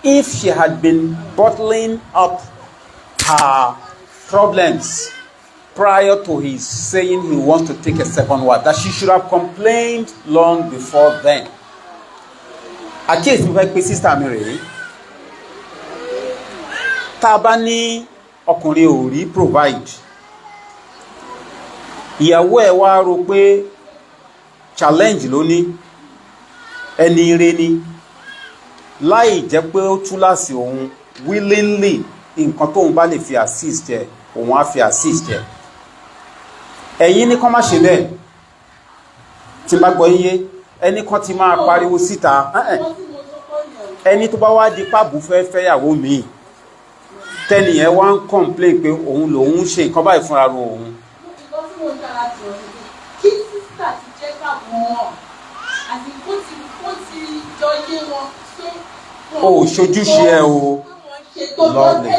If she had been bottling up her problems prior to his saying he wants to take a second wife, that she should have complained long before then. Àkíyèsí mi fẹ́ pé sísá mi rèé. Tá a bá ní ọkùnrin ò rí provide, ìyàwó ẹ̀ wá rò pé challenge ló ní, ẹni ire ni, láì jẹ́ pé ó túláàsì òun willingly nǹkan tóun bá lè fi assist ẹ̀ òun á fi assist ẹ̀. Ẹ̀yin ní kán má ṣe bẹ́ẹ̀ tí bá gbọ́ iye ẹni kan ti máa pariwo síta ẹni tó bá wá di pàbù fẹ́ fẹ́yàwó mi tẹ́nìyàn wá ń complain pé òun lòun ṣe nǹkan báyìí fúnra ro òun. Kí sísà ti jẹ́ káàbù wọn àti kó ti kí wọn o ṣojúṣe ẹ o lọ́ọ̀lẹ̀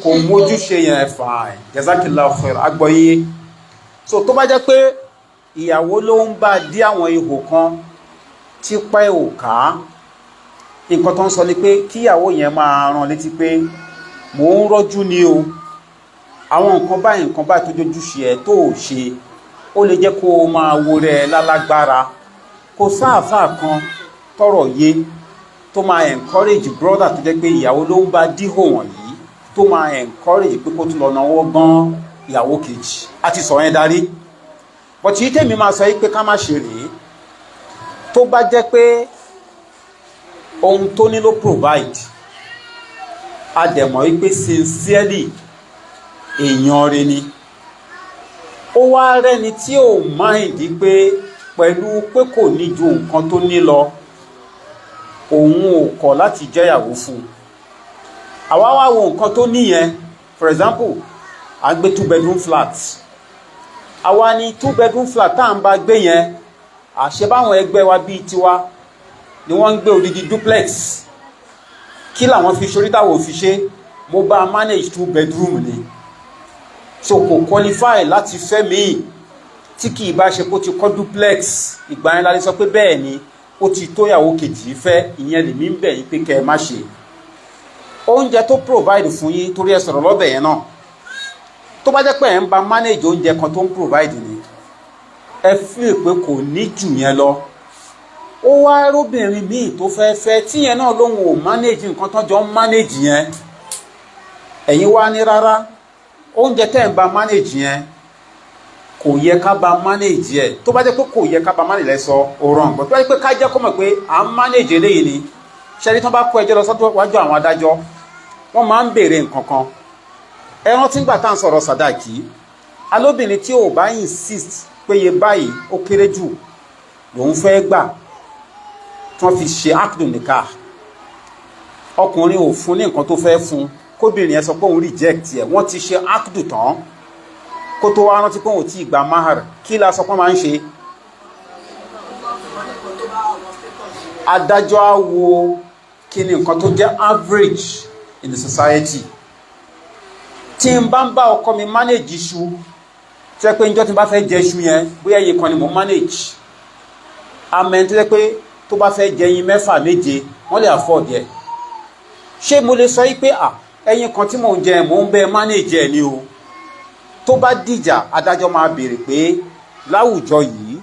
kò mójúṣe yẹn fine jazakillahu khair agbọ́yé. So tó bá jẹ́ pé ìyàwó ló ń bá dí àwọn ihò kan tí pẹ́ ò ká, nǹkan tó ń sọ ni pé kíyàwó yẹn máa rán létí pé mò ń rọ́jú ni o, àwọn nǹkan báyìí tó jójúṣe ẹ tó ò ṣe, ó lè jẹ́ kó o máa wo rẹ̀ lálágbára. Kò sáàfà kan tọrọ yé tó máa encourage brother tó jẹ́ pé ìyàwó ló ń bá díhò wọ̀nyí, tó máa encourage pé kó tún lọ náwó gan ìyàwó kejì. A ti sọ yẹn darí, but yìí tèmi máa sọ yí pé ká má ṣe rèé. Tó bá jẹ́ pé ohun tó ní ló provide, a dẹ̀ mọ̀ wípé sincerely èèyàn rẹ̀ ni, ó wá rẹ́ni tí ò mind pé pẹ̀lú pé kò ní ju nǹkan tó ní lọ, òun ò kọ̀ láti jẹ́yàwó fún. Àwa wá wo nǹkan tó ní yẹn, for example, a gbé 2 bedroom flat, àwa ni 2 bedroom flat tá à ń bá gbé yẹn, àṣebáwọn ẹgbẹ́ wa bíi tiwa ni wọ́n ń gbé odidi duplex. Kí làwọn fi ṣorítàwò fi ṣe? Mo bá manage 2 bedroom ni, so kò qualify láti fẹ́ mi tí kì í bá ṣe kó ti kọ́ duplex. Ìgbà yẹn la lè sọ pé bẹ́ẹ̀ ni ó ti tó yàwó kejì fẹ́. Ìyẹn lèmi ń bẹ̀ yín pé kẹ́ ẹ má ṣe. Oúnjẹ tó provide fún yín, torí ẹ sọ̀rọ̀ lọ́bẹ̀ yẹn náà, tó bá jẹ́ pé ẹ̀ ń bá manage oúnjẹ kan tó ń provide ni, ẹ feel pé kò ní jù yẹn lọ. Ó wá róbìnrin míì tó fẹ́ tí yẹn náà lóhun ò manage nǹkan tó jọ ń manage yẹn, ẹ̀yin wá ní rárá, oúnjẹ tẹ́ ń bá manage yẹn kò yẹ ká bá manage ẹ̀. Tó bá jẹ́ pé kò yẹ ká bá manage lẹ́sọ òràn, tó bá jẹ́ pé ká jẹ́ kó mọ̀ pé à ń manage eléyìí ni. Ṣẹ́rí tán bá kó ẹjọ́ lọ sọ́dọ̀ wájú àwọn adájọ́, wọ́n máa ń béèrè nǹkan kan. Ẹ rántí nígbà tá à ń sọ̀rọ̀ sàdáàkì, alóbìnrin tí ò bá insist pé iye báyìí ó kéré jù lòun fẹ́ gbà tí wọ́n fi ṣe akdu nikah, ọkùnrin ò fún ní nǹkan tó fẹ́ fún, kóbìnrin ẹ sọ pé òun reject ẹ̀, wọ́n ti ṣe akdu tán kó tó wá rántí pé òun ti gba mahar. Kí la sọ pé máa ń ṣe? Adájọ́ á wo kí ni nǹkan tó jẹ́ average in the society. Tí n bá ń bá ọkọ mi manage iṣu, tí ẹ pé njọ́ tí n bá fẹ́ jẹ iṣu yẹn, bóyá iye kan ni mo manage, amen, tí ẹ pé tó bá fẹ́ jẹ ẹyin 6 7 wọ́n lè afford ẹ̀. Ṣé mo lè sọ yí pé ẹyin kan tí mò ń jẹ mò ń bẹ manage ẹ̀ ni o? Tó bá dìjà, adájọ́ máa béèrè pé láwùjọ yìí,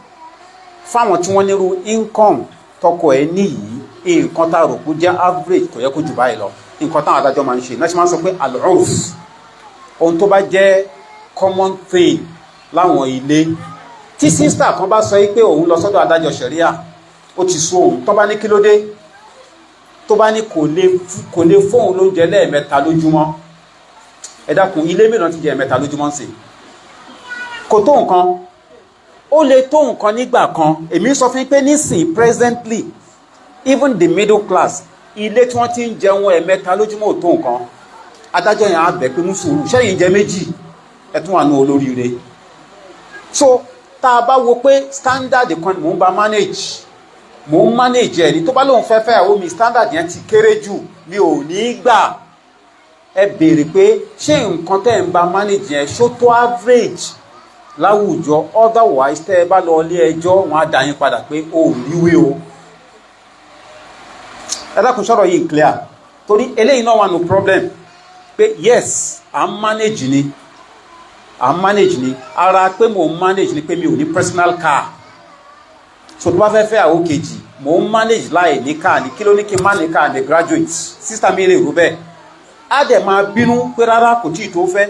fáwọn tí wọ́n nírú income tọkọ ẹ̀ níyìí, nǹkan tá a rò kó jẹ́ average kò yẹ kó jù báyìí lọ. Nǹkan táwọn adájọ́ máa ń ṣe náà ṣe máa ń sọ pé al-urf, ohun tó bá jẹ́ common thing láwọn ilé. Tí sister kan bá sọ yí pé òun lọ sọ́dọ̀ adájọ́ ṣẹ̀ríà, ó ti sú òun, tó bá ní kí ló dé, tó bá ní kò lè fóun lóúnjẹ lẹ́ẹ̀mẹ́ta lójúmọ́. Ẹ dákun, ilé mìíràn ti jẹ ẹ̀mẹ́ta lójúmọ́ sí, kò tó nǹkan. Ó lè tó nǹkan nígbà kan. Èmi sọ fún pé nísìn presently, even the middle class, ilé tí wọ́n ti ń jẹun ẹ̀mẹ́ta lójúmọ́ ò tó nǹkan. Adájọ́ yẹn á bẹ̀ pé mú sùúrù, ṣẹ́yìn jẹ méjì, ẹ tún wà ní olóríire. So tá a bá wo pé standard kan mò ń bá manage ẹ̀ ní, tó bá lóun fẹ́ àwọn mi standard yẹn ti kéré jù, mi ò ní gbà. Ẹ béèrè pé ṣé nǹkan tẹ́ ń bá manage yẹn ṣó tó average láwùjọ, otherwise tẹ́ ẹ bá lọ ilé ẹjọ́ wọn á dá yín padà pé o ò ríwé o. Ẹ dákun, sọ̀rọ̀ yìí clear, torí eléyìí náà wà no problem pé yes à ń manage ni, ara pé mò ń manage ni pé mi ò ní personal car. So tó bá fẹ́ àwọn kejì, mò ń manage láì ní car ní, kí ló ní kí n má ní car ní graduate, sister mi lè rú bẹ́ẹ̀. Á dẹ̀ máa bínú pé rárá kò tí ì tó fẹ́,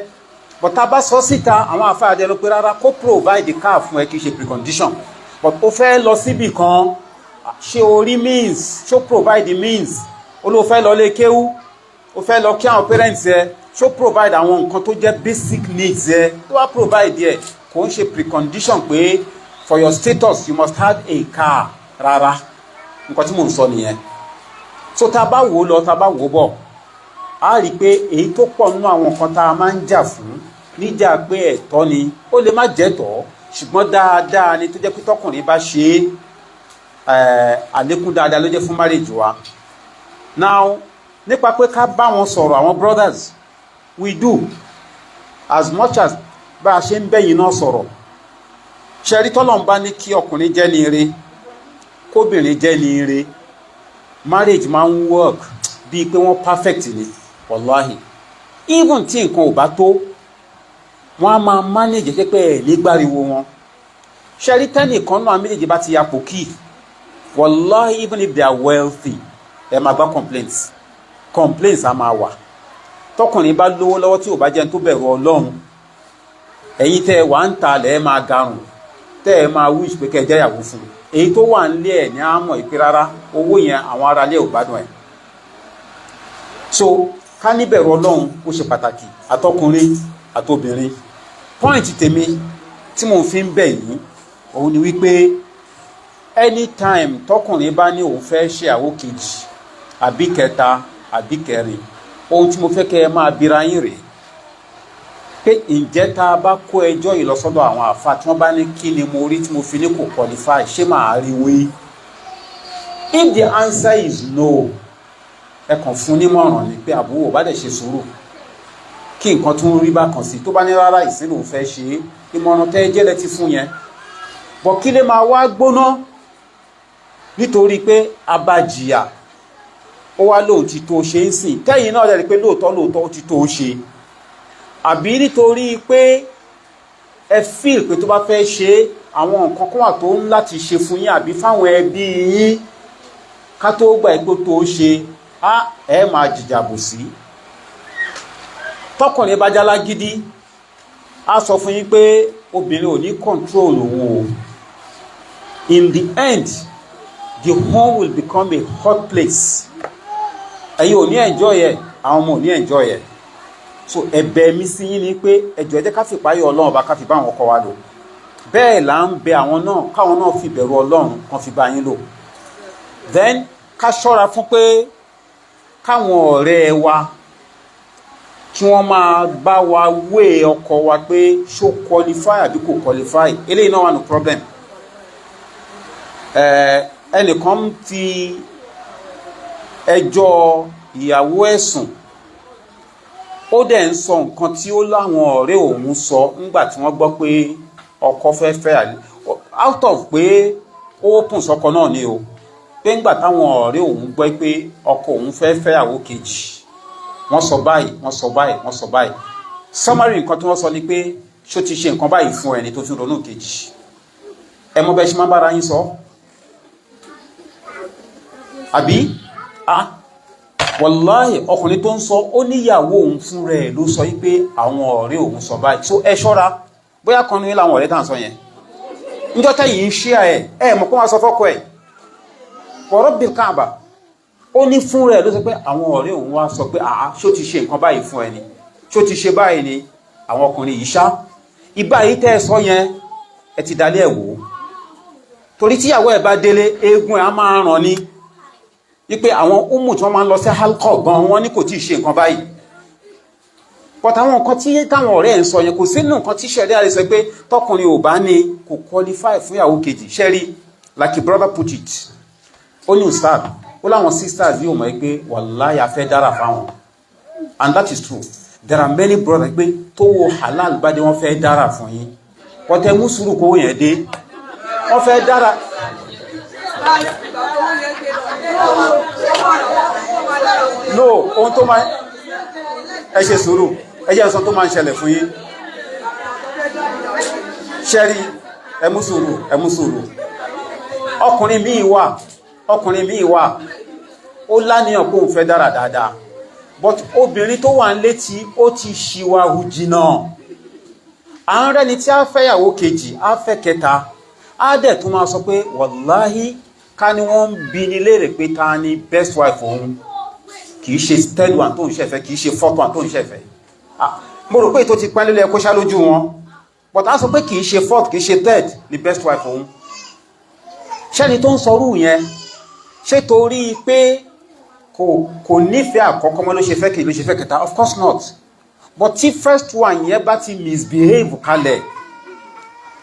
but tá a bá sọ síta, àwọn àfáà dẹ̀ ló pé rárá kó provide car fún ẹ kì í ṣe precondition. But ó fẹ́ lọ síbì kan, ṣé orí means, ṣó provide means, ó ló fẹ́ lọ lé kéwú, ó fẹ́ lọ kí àwọn parents ẹ, ṣó provide àwọn nǹkan tó jẹ́ basic needs ẹ, tó wá provide ẹ, kò ń ṣe precondition pé for your status you must have a car. Rárá, nǹkan tí mò ń sọ nìyẹn. So tá a bá wò lọ, tá a bá wò bọ̀, a rí pé èyí tó pọ̀ nínú àwọn nǹkan tá a máa ń jà fún níjà pé ẹ̀tọ́ ni, ó lè má jẹ́tọ́, ṣùgbọ́n dáadáa ni tó jẹ́ pé tọkùnrin bá ṣe é, àlékún dáadáa ló jẹ́ fún marriage wa. Now nípa pé ká bá wọn sọ̀rọ̀ àwọn brothers, we do as much as bá a ṣe ń bẹ́yìn náà sọ̀rọ̀. ṣẹ̀rí tọ́lọ́run bá ní kí ọkùnrin jẹ́ ní ire kóbìnrin jẹ́ ní ire, marriage máa ń work bíi pé wọ́n perfect ni wàláhì. Even tí nǹkan ò bá tó wọ́n á máa manage jẹ́ pé ẹ̀ nígbàriwo wọn. ṣẹ̀rí tẹ́nìkan náà méjèèjì bá ti yapò kí wàláhì, even if they are wealthy, ẹ máa gbá complaints á máa wà. tọkùnrin bá lówó lọ́wọ́ tí ò bá jẹ́ tó bẹ̀rù Ọlọ́run, ẹ̀yin tẹ́ ẹ wà ń ta lẹ́ ẹ máa garùn, tẹ́ ẹ máa wish pé kẹ́ ẹ jẹ́yàwó fún un. èyí tó wà nílé ẹ̀ ní àmọ́ ìpè rárá owó yẹn àwọn ará ilé ò gbádùn ẹ̀. so ká níbẹ̀rù Ọlọ́run ó ṣe pàtàkì, àtọkùnrin àtobìnrin. point tèmi tí mo fi ń bẹ̀ yín òun ni wípé anytime tọkùnrin bá ní òun fẹ́ ṣe àwó kejì àbí kẹta àbí kẹrin, ohun tí mo fẹ́ kẹ́ ẹ máa bira yín rèé pé ǹjẹ́ tá a bá kó ẹjọ́ yìí lọ sọ́dọ̀ àwọn àfa tí wọ́n bá ní kí ni mo rí tí mo fi ní kò qualify, ṣé màá rí wí? If the answer is no, ẹ kàn fún nímọ̀ràn ni pé àbúrò bá dẹ̀ ṣe sùúrù kí nǹkan tún rí bákan sí. tó bá ní rárá ìsínú fẹ́ ṣe é, ìmọ̀ràn tẹ́ ẹ jẹ́lẹ̀ ti fún yẹn. bọ̀ kí lè máa wá gbóná nítorí pé abájìyà ó wá lóun ti tó ṣe ń sìn, tẹ́yìn náà lẹ́rìí pé lóòótọ́ ó ti tó ṣe, àbí nítorí pé ẹ feel pé tó bá fẹ́ ṣe àwọn nǹkan kan wà tó ń láti ṣe fún yín àbí fáwọn ẹbí yín ká tó gbà pé tó ṣe ẹ máa jìjàbò sí. tọkùnrin bá jálá gidi á sọ fún yín pé obìnrin ò ní control òun o. In the end, the home will become a hot place. ẹ̀yin ò ní enjoy ẹ̀, àwọn ọmọ ò ní enjoy ẹ̀. so ẹ̀bẹ̀ mi sí yín ni pé ẹjọ́ ẹ jẹ́ ká fi páyọ̀ Ọlọ́run bá ká fi bá àwọn ọkọ wa lò. bẹ́ẹ̀ là ń bẹ àwọn náà káwọn náà fi bẹ̀rù Ọlọ́run kan fi bá yín lò. then ká ṣọ́ra fún pé káwọn ọ̀rẹ́ wa kí wọ́n máa bá wa wé ọkọ wa pé ṣó qualify àbí kò qualify. eléyìí náà wà ní problem. ẹnìkan fi ẹjọ́ ìyàwó ẹ̀sùn, ó dẹ̀ ń sọ nǹkan tí ó láwọn ọ̀rẹ́ òun sọ nígbà tí wọ́n gbọ́ pé ọkọ fẹ́ fẹ́ out of pé ó open sọkọ náà ni o, pé ńgbà táwọn ọ̀rẹ́ òun gbọ́ pé ọkọ òun fẹ́ fẹ́yàwó kejì, wọ́n sọ báyìí wọ́n sọ báyìí wọ́n sọ báyìí. summary nǹkan tí wọ́n sọ ni pé ṣó ti ṣe nǹkan báyìí fún ẹni tó fi ronú kejì. ẹ mọ̀ bẹ́ẹ̀ ṣe máa bára yín sọ àbí wàláhì ọkùnrin tó ń sọ ó níyàwó òun fún rẹ̀ ló sọ pé àwọn ọ̀rẹ́ òun sọ báyìí. so ẹ ṣọ́ra, bóyá kan ní láwọn ọ̀rẹ́ tàn sọ yẹn níjọ́ tẹ́yìn ń ṣe ẹ̀ mọ̀ pé wọ́n sọ fọ́kọ ẹ̀ wọ̀rọ̀ bí káàbà ó ní fún rẹ̀ ló sọ pé àwọn ọ̀rẹ́ òun wá sọ pé ṣó ti ṣe nǹkan báyìí fún ẹni, ṣó ti ṣe báyìí ni. àwọn ọkùnrin yìí ṣá ibà yìí tẹ́ ẹ sọ yẹn ẹ ti dalẹ̀ ẹ̀ wò, torí tíyàwó ẹ̀ bá délé eégún ẹ̀ á máa ràn ní wípé àwọn umu tí wọ́n máa ń lọ sí halkọ̀ gan wọn ní kò tí ì ṣe nǹkan báyìí. but àwọn nǹkan tí táwọn ọ̀rẹ́ ẹ̀ ń sọ yẹn kò sínú nǹkan tí ṣẹ̀rí àrẹ sọ pé tọkùnrin ò bá ní kò qualify fún ìyàwó kejì. ṣẹ́rí like a brother put it, ó ní ustad ó láwọn sisters yóò mọ̀ pé wàláyà fẹ́ dára fáwọn, and that is true. there are many brothers pé tó wo halal bá dé wọ́n fẹ́ dára fún yín, but ẹ mú sùúrù kó yẹn dé wọ́n fẹ́ dára. no ohun tó máa ẹ ṣe sùúrù, ẹ jẹ́ sọ tó máa ń ṣẹlẹ̀ fún yín. ṣẹ́rí ẹ mú sùúrù. ọkùnrin míì wà ó láníyàn kó ń fẹ́ dára dáadáa, but obìnrin tó wà ń létí ó ti ṣìwàhù jìnnà. à ń rẹ́ni tí a fẹ́yàwó kejì a fẹ́ kẹta á dẹ̀ tún máa sọ pé wàláhí ká ní wọ́n ń bi ní léèrè pé ta ni best wife òun, kì í ṣe third one tó ń ṣẹ̀fẹ̀, kì í ṣe fourth one tó ń ṣẹ̀fẹ̀. mo rò pé tó ti pẹ́ lélẹ̀ kó ṣá lójú wọn, but á sọ pé kì í ṣe fourth kì í ṣe third ni best wife òun. ṣẹ́ni tó ń sọrú yẹn ṣé torí pé kò nífẹ̀ẹ́ àkọ́kọ́ mọ́ ló ṣe fẹ́ kejì ló ṣe fẹ́ kẹta? Of course not. But tí first one yẹn bá ti misbehave kalẹ̀,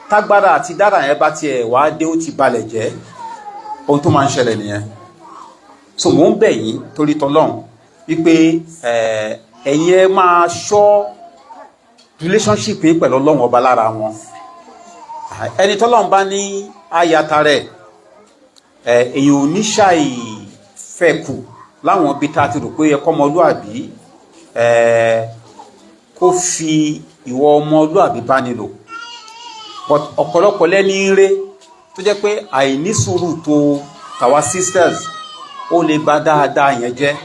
tágbára àti dára yẹn bá ti ẹ̀ wá dé ó ti balẹ̀ jẹ́, ohun tó máa ń ṣẹlẹ̀ nìyẹn. So mò ń bẹ̀ yín torí tọlọ́run wípé ẹ̀yin ẹ máa ṣọ́ relationship yín pẹ̀lú Ọlọ́run ọba lára wọn. Ẹni tọ́lọ́run bá ní ayata rẹ̀ èyàn ò ní ṣàì fẹ́ kù láwọn ibi tá a ti rò pé ẹkọ́ ọmọlúàbí kó fi ìwọ ọmọlúàbí bá nílò. But ọ̀pọ̀lọpọ̀ lẹ́ni rẹ̀ tó jẹ́ pé àìní sùúrù tó tàwa sisters ó lè bá dáadáa yẹn jẹ́.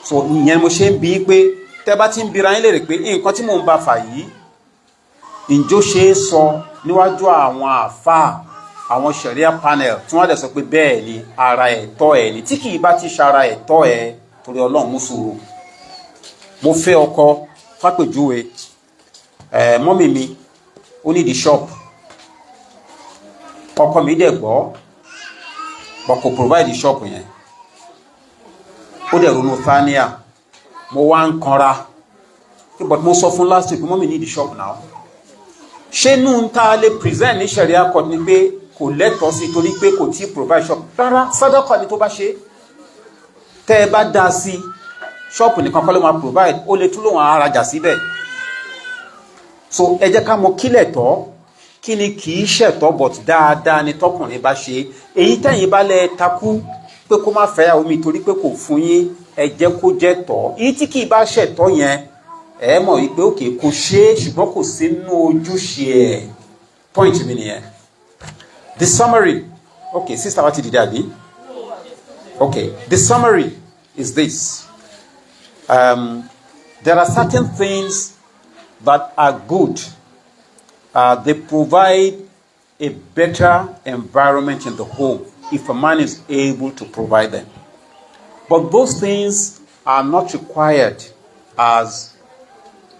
So ìyẹn mo ṣe ń bi pé tẹ́ bá ti ń bira yín lérè pé nǹkan tí mò ń bá fà yìí ǹjọ́ ṣe é sọ níwájú àwọn àfáà àwọn sharia panel tí wọ́n dẹ̀ sọ pé bẹ́ẹ̀ ni ara ẹ̀tọ́ ẹ̀ ni tí kì í bá ti ṣara ẹ̀tọ́ ẹ̀ torí Ọlọ́run mú sùúrù. Mo fẹ́ ọkọ fápèjúwe mọ́mì mi ó ní di shop ọkọ mi dẹ̀ gbọ́ but kò provide shop yẹn ó dẹ̀ ronú fania mo wá ń kanra but mo sọ fún last week mọ́mì ní di shop now ṣé nù ń ta lè present ní sharia court ni pé kò lẹ́tọ̀ọ́ sí torí pé kò tí provide shop rárá sàdákà ni tó bá ṣe tẹ́ ẹ bá dá sí shop nìkan kọ́ ló máa provide ó lè tún lóun arajà síbẹ̀. So ẹ jẹ́ ká mọ̀ kí lẹ̀tọ́ kí ni kì í ṣẹ̀tọ́ but dáadáa ni tọkùnrin bá ṣe èyí tẹ́yìn bá lẹ takú pé kó má fẹ́yàwó mi torí pé kò fún yín ẹ jẹ́ kó jẹ́ tọ́ èyí tí kì í bá ṣẹ̀tọ́ yẹn ẹ mọ̀ wípé òkè kò ṣe é ṣùgbọ́n kò sínú ojúṣe ẹ̀. Point mi nìyẹn. The summary, okay, sister wa ti dìde àbí? Okay, the summary is this. There are certain things that are good. They provide a better environment in the home if a man is able to provide them. But those things are not required as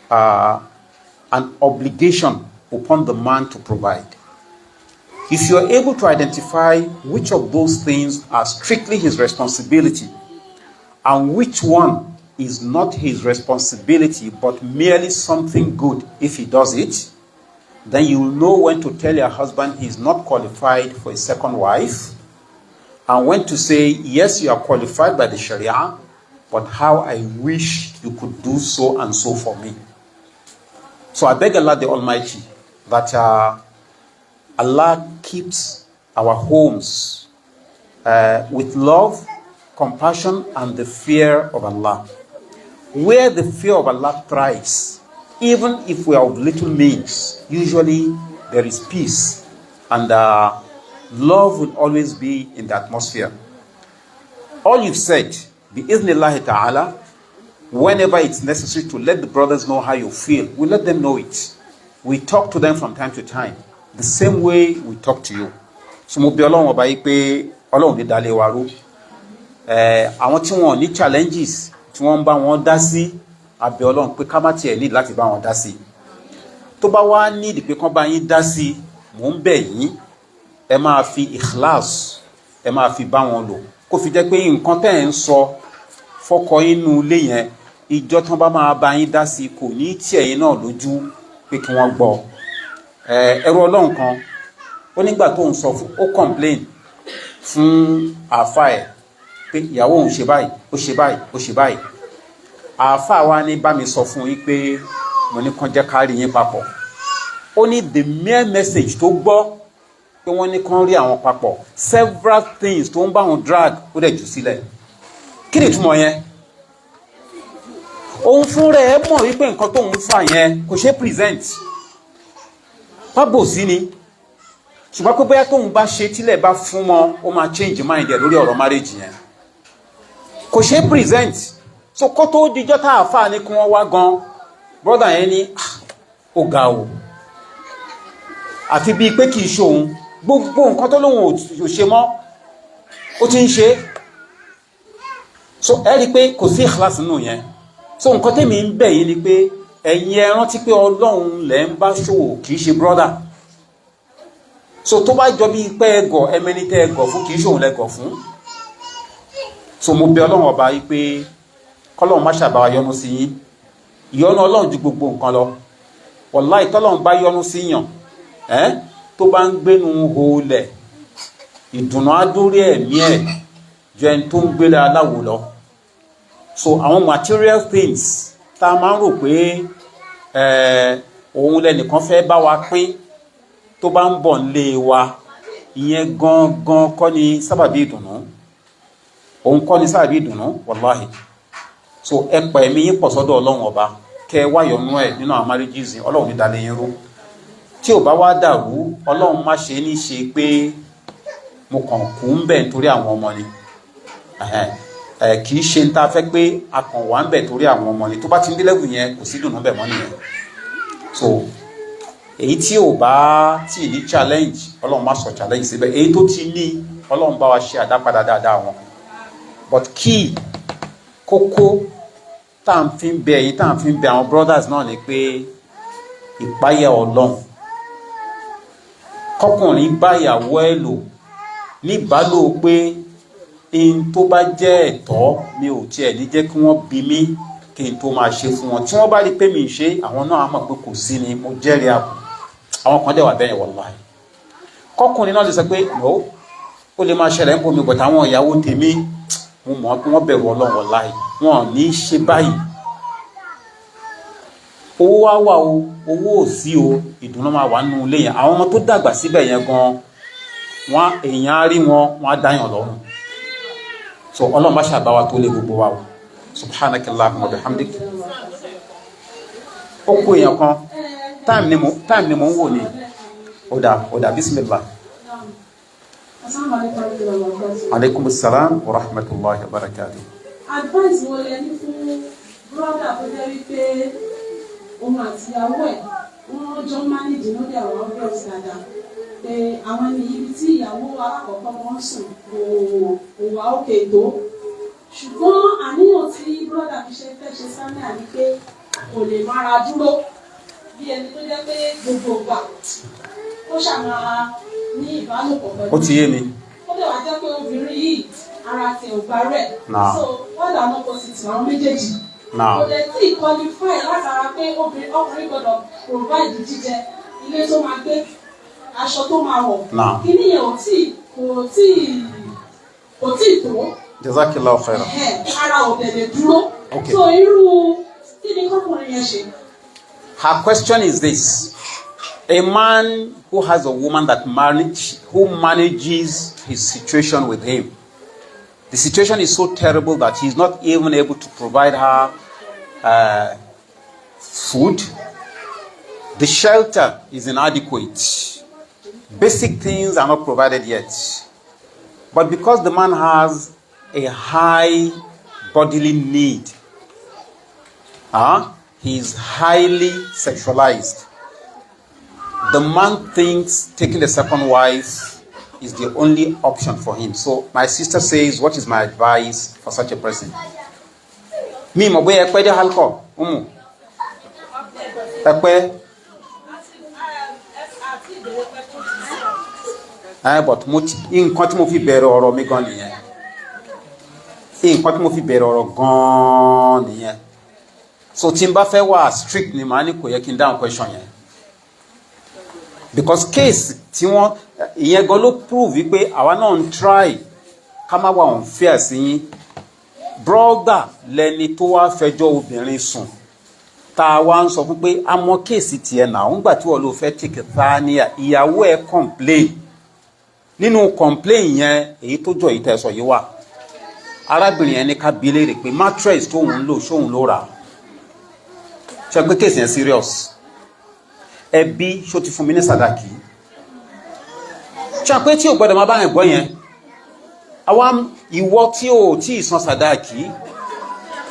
an obligation upon the man to provide. If you are able to identify which of those things are strictly his responsibility and which one is not his responsibility but merely something good if he does it, then you will know when to tell your husband he is not qualified for a second wife, and when to say, yes, you are qualified by the Sharia, but how I wish you could do so and so for me. So I beg Allah the Almighty that Allah keeps our homes with love, compassion, and the fear of Allah. Where the fear of Allah thrives, even if we are of little means, usually there is peace and love will always be in the atmosphere. All you've said, bi-iznillahi ta'ala, whenever it's necessary to let the brothers know how you feel, we let them know it. We talk to them from time to time, the same way we talk to you. So mo bi Ọlọ́run ọba yìí pé Ọlọ́run ní dalẹ̀ wa rú. Àwọn tí wọ́n ní challenges tí wọ́n bá wọn dá sí abẹ́ Ọlọ́run pé ká má tiẹ̀ need láti bá wọn dá sí. Tó bá wá need pé kán bá yín dá sí, mò ń bẹ̀ yín ẹ máa fi ikhlas ẹ máa fi bá wọn lò kó fi jẹ́ pé nǹkan tẹ́ ń sọ fọ́kọ inú ilé yẹn ìjọ tán bá máa bá yín dá sí kò ní tí ẹ̀yin náà lójú pé kí wọ́n gbọ́. Ẹrú Ọlọ́run kan ó nígbà tó ń sọ fún ó complain fún àáfà ẹ̀ pé ìyàwó òun ṣe báyìí ó ṣe báyìí ó ṣe báyìí. Àáfà wa ní bá mi sọ fún yín pé mo ní kàn jẹ́ ká rí yín papọ̀. Ó ní the mere message tó gbọ́ pé wọ́n ní kàn rí àwọn papọ̀ several things tó ń bá wọn drag ó dẹ̀ jù sílẹ̀. Kí ni ìtumọ̀ yẹn? Òun fún rẹ̀ mọ̀ wípé nǹkan tó ń fà yẹn kò ṣe present pábò sí ni ṣùgbọ́n pé bóyá tóun bá ṣe tílẹ̀ bá fún mọ́ ó máa change mind ẹ̀ lórí ọ̀rọ̀ marriage yẹn kò ṣe present. So kó tó dijọ́ tá àfà ní kí wọ́n wá gan brother yẹn ní ó ga o àfi bíi pé kì í ṣe òun gbogbo nǹkan tó lóun ò ṣe mọ́ ó ti ń ṣe. So ẹ rí i pé kò sí ikhlas nínú yẹn. So nǹkan tèmi ń bẹ̀ yín ni pé ẹ̀yin ẹ rántí pé Ọlọ́run lẹ́ ń bá ṣòwò kì í ṣe brother. So tó bá jọ bí pé ẹgọ̀ ẹmẹni tẹ́ ẹgọ̀ fún kì í ṣòwò lẹ́gọ̀ fún. So mo bẹ̀ Ọlọ́run ọba yìí pé kọ́lọ́run má ṣàbáwá yọ́nú sí yín. Ìyọ́nú Ọlọ́run ju gbogbo nǹkan lọ. Wallahi tọ́lọ́run bá yọ́nú sí yàn tó bá ń gbénu holẹ̀ ìdùnnú adórí ẹ̀mí ẹ̀ ju ẹni tó ń gbélé aláwo lọ. So àwọn material things tá a máa ń rò pé òun lẹ́nìkan fẹ́ bá wa pín tó bá ń bọ̀ nílé wa, ìyẹn gangan kọ́ ni sábàbí ìdùnnú, òun kọ́ ni sábàbí ìdùnnú wàláhì. So ẹ̀pà ẹ̀mí yín pọ̀ sọ́dọ̀ ọlọ́run ọba, kẹ wáyọ̀nú ẹ̀ nínú àwọn marriages, ọlọ́run ní dalẹ̀ yín rú. Tí ò bá wá dàrú, ọlọ́run má ṣe ní ṣe pé mo kàn kú ń bẹ̀ nítorí àwọn ọmọ ni, kì í ṣe ń ta fẹ́ pé a kàn wá ń bẹ̀ torí àwọn ọmọ ni. Tó bá ti ń dé level yẹn kò sí dùnnú bẹ̀ mọ́ nìyẹn. So èyí tí ò bá tí ní challenge, ọlọ́run má sọ challenge síbẹ̀. Èyí tó ti ní, ọlọ́run bá wa ṣe àdápadà dáadáa wọn. But key kókó tá à ń fi ń bẹ èyí tá à ń fi ń bẹ àwọn brothers náà ni pé ìpáyà ọlọ́run. Kọkùnrin bá ìyàwó ẹ̀ lò níbálò pé in tó bá jẹ́ ẹ̀tọ́ mi ò tiẹ̀ ní jẹ́ kí wọ́n bi mí kí n tó máa ṣe fún wọn. Tí wọ́n bá rí pé mi ń ṣe, àwọn náà á mọ̀ pé kò sí ni mo jẹ́rìí àbò. Àwọn kan dẹ̀ wà bẹ́ẹ̀ wallahi. Kọkùnrin náà lè sọ pé no, ó lè máa ṣẹlẹ̀ ń bomi, but àwọn ìyàwó tèmi mo mọ̀ pé wọ́n bẹ̀rù ọlọ́run wallahi, wọn ò ní ṣe báyìí. Owó wá wà o, owó ò sí o, ìdùnnú máa wà nínú ilé yẹn. Àwọn ọmọ tó dàgbà síbẹ̀ yẹn gan, wọn èèyàn á rí wọn, wọn á dáyàn lọ́rùn. So ọlọ́run má ṣàbáwá tó lé gbogbo wa o. Subhanakallahumma wa bihamdik. Ó kó èèyàn kan, time ni mo ń wò ní. Oda bismillah. Alaikum assalam wa rahmatullahi wa barakatuh. Advice wo lẹ ní fún brother tó jẹ́ wípé òun àti ìyàwó ẹ̀ wọ́n jọ manage lórí àwọn ọ̀rẹ́ dáadáa, pé àwọn ní ibi tí ìyàwó alákọ̀ọ́kọ́ wọn sùn kò wá òkè tó, ṣùgbọ́n àníyàn tí brother fi fẹ́ ṣe sáńdà ni pé kò lè mára dúró bí ẹni tó jẹ́ pé gbogbo ìgbà ó ṣàmà ní ìbálòpọ̀ pẹ̀lú. Ó ti yé mi. Ó lè wá jẹ́ pé obìnrin yìí ara tẹ̀ ò bá rẹ̀. So wọ́n dà náà opposite àwọn méjèèjì. Kò lè tí ì qualify látara pé ọkùnrin gbọ́dọ̀ provide jíjẹ, ilé tó máa gbé, aṣọ tó máa wọ̀. Kíní yẹn kò tí ì tó. Jazakillahu khairan. Ara ò dẹ̀ dúró. So irú kí ni kọ́kùnrin yẹn ṣe? Her question is this: a man who has a woman who manages his situation with him. The situation is so terrible that he's not even able to provide her food. The shelter is inadequate. Basic things are not provided yet. But because the man has a high bodily need, he is highly sexualized. The man thinks taking a second wife is the only option for him. So my sister says, what is my advice for such a person? Me, my boy, ekwe de halko, ekwe. But nǹkan tí mo fi bẹ̀rẹ̀ ọ̀rọ̀ mi gan nìyẹn. Nǹkan tí mo fi bẹ̀rẹ̀ ọ̀rọ̀ gan nìyẹn. So tí n bá fẹ́ wà strict ni màá ní kò yẹ kí n dáhùn question yẹn. Because case tí wọ́n ìyẹn gan ló prove wípé àwa náà ń try ká má wà unfair sí yín. Brother lẹni tó wá fẹjọ́ obìnrin sùn tá a wá ń sọ fún pé a mọ kéèsì tiẹ̀ náà ń gbà tí wọ́n ló fẹ́ take thania ìyàwó ẹ̀ complain. Nínú complain yẹn èyí tó jọ ìtẹ̀sọ̀ yìí wà. Arábìnrin yẹn ní ká bi léèrè pé mattress tóun ń lò ṣóun ló rà. Ṣé pé kéèsì yẹn serious? Ẹbí ṣó ti fún mi ní sàdákì. Ṣé pé tí ò gbọ́dọ̀ máa bá yẹn gbọ́ yẹn? Àwa ìwọ tí ò tí ì san sàdákì,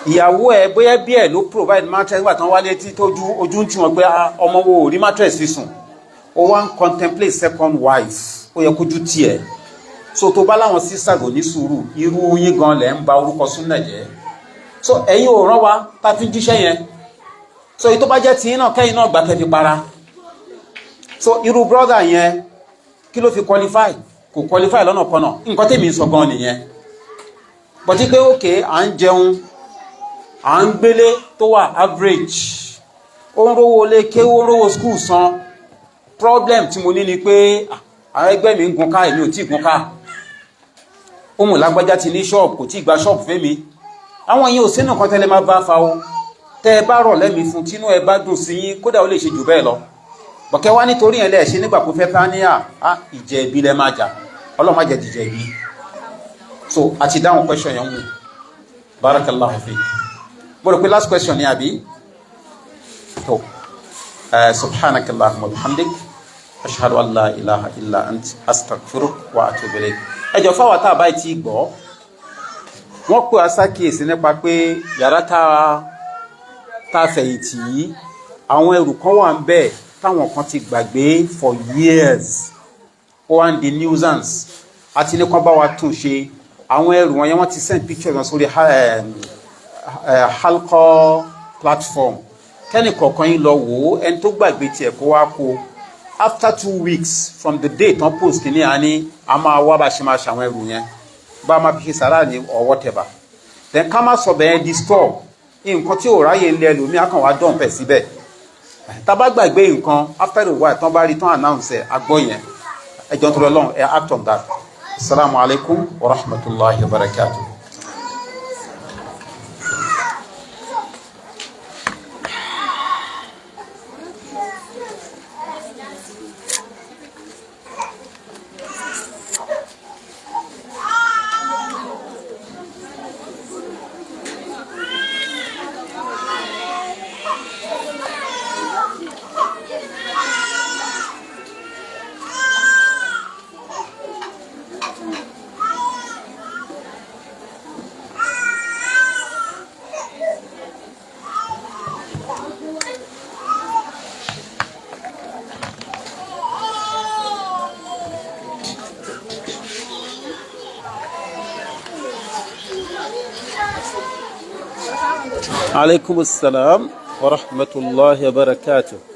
ìyàwó ẹ bóyá bí ẹ ló provide mattress wà tán wálé tí tójú ojú ń tí wọn pé ọmọ wo ò rí mattress fi sùn. Ó wá ń contemplate second wife. Ó yẹ kójú tiẹ̀. So tó bá láwọn sisters ò ní sùúrù, irú yín gan lẹ̀ ń ba orúkọ súnnà jẹ́. So ẹ̀yin ò rán wa tá fi jíṣẹ́ yẹn. So èyí tó bá jẹ́ tí náà kẹ́yìn náà gbà tẹ́ fi para. So irú brother yẹn kí ló fi qualify? Kò qualify lọ́nà kọ́nà. Nǹkan tèmi ń sọ gan nìyẹn. But pé okay, à ń jẹun, à ń gbélé tó wà average. Ó ń rówó lé kéwó rówó school san. Problem tí mo ní ni pé àwọn ẹgbẹ́ mi ń gun ká, èmi ò tí gun ká. Umu lágbájá ti ní ṣọ́ọ̀bù kò tí gba ṣọ́ọ̀bù fẹ́mi. Àwọn yẹn ò sínú kan tẹ́lẹ̀ máa bá fa o. Tẹ́ ẹ bá rọ̀ lẹ́mìí fún tínú ẹ bá dùn sí yín kódà ó lè ṣe jù bẹ́ẹ̀ lọ. Bọ̀kẹ́ wá nítorí ẹ̀ lẹ́ẹ̀ṣẹ́ nígbà kó fẹ́ táníyà ìjẹ̀bi lẹ máa jà. Ọlọ́run má jẹ́ dìjẹ̀bi. So àti dáhùn question yẹn mú. Barakallahu fik. Mo rò pé last question ni àbí? So, subhanakallahumma wa bihamdik. Ashhadu an la ilaha illa ant astaghfiruka wa atubu ilayk. Ẹ jọ̀ọ́ fáwọn tá bá ti gbọ́. Wọ́n pè àsákíyèsí nípa pé yàrá tá fẹ̀yìntì yìí àwọn ẹrù kan wà ńbẹ̀ táwọn kan ti gbàgbé for years. Ó wá ń di nuisance. Àti ní kan bá wa tún ṣe. Àwọn ẹrù wọn yẹn wọ́n ti send pictures wọn sórí halqa platform. Kẹ́ni kọ̀ọ̀kan yín lọ wò ó ẹni tó gbàgbé tiẹ̀ kó wá kó. After 2 weeks from the day tán post kìíní àní a máa wá bá ṣe máa ṣàwọn ẹrù yẹn bá máa fi ṣe sàrà ní or whatever. Then ká má sọ bẹ́ẹ̀ di store nǹkan tí ò ráyè ń lé ẹlòmíì á kàn wá dán pẹ̀ síbẹ̀. Tá bá gbàgbé nǹkan after a while tán bá rí tán announce ẹ̀ agbọ́ yẹn ẹjọ́ tó lọ lọ́hùn ẹ̀ act on that. Assalamu alaikum wa rahmatullahi wa barakatuh. عليكم السلام ورحمة الله وبركاته.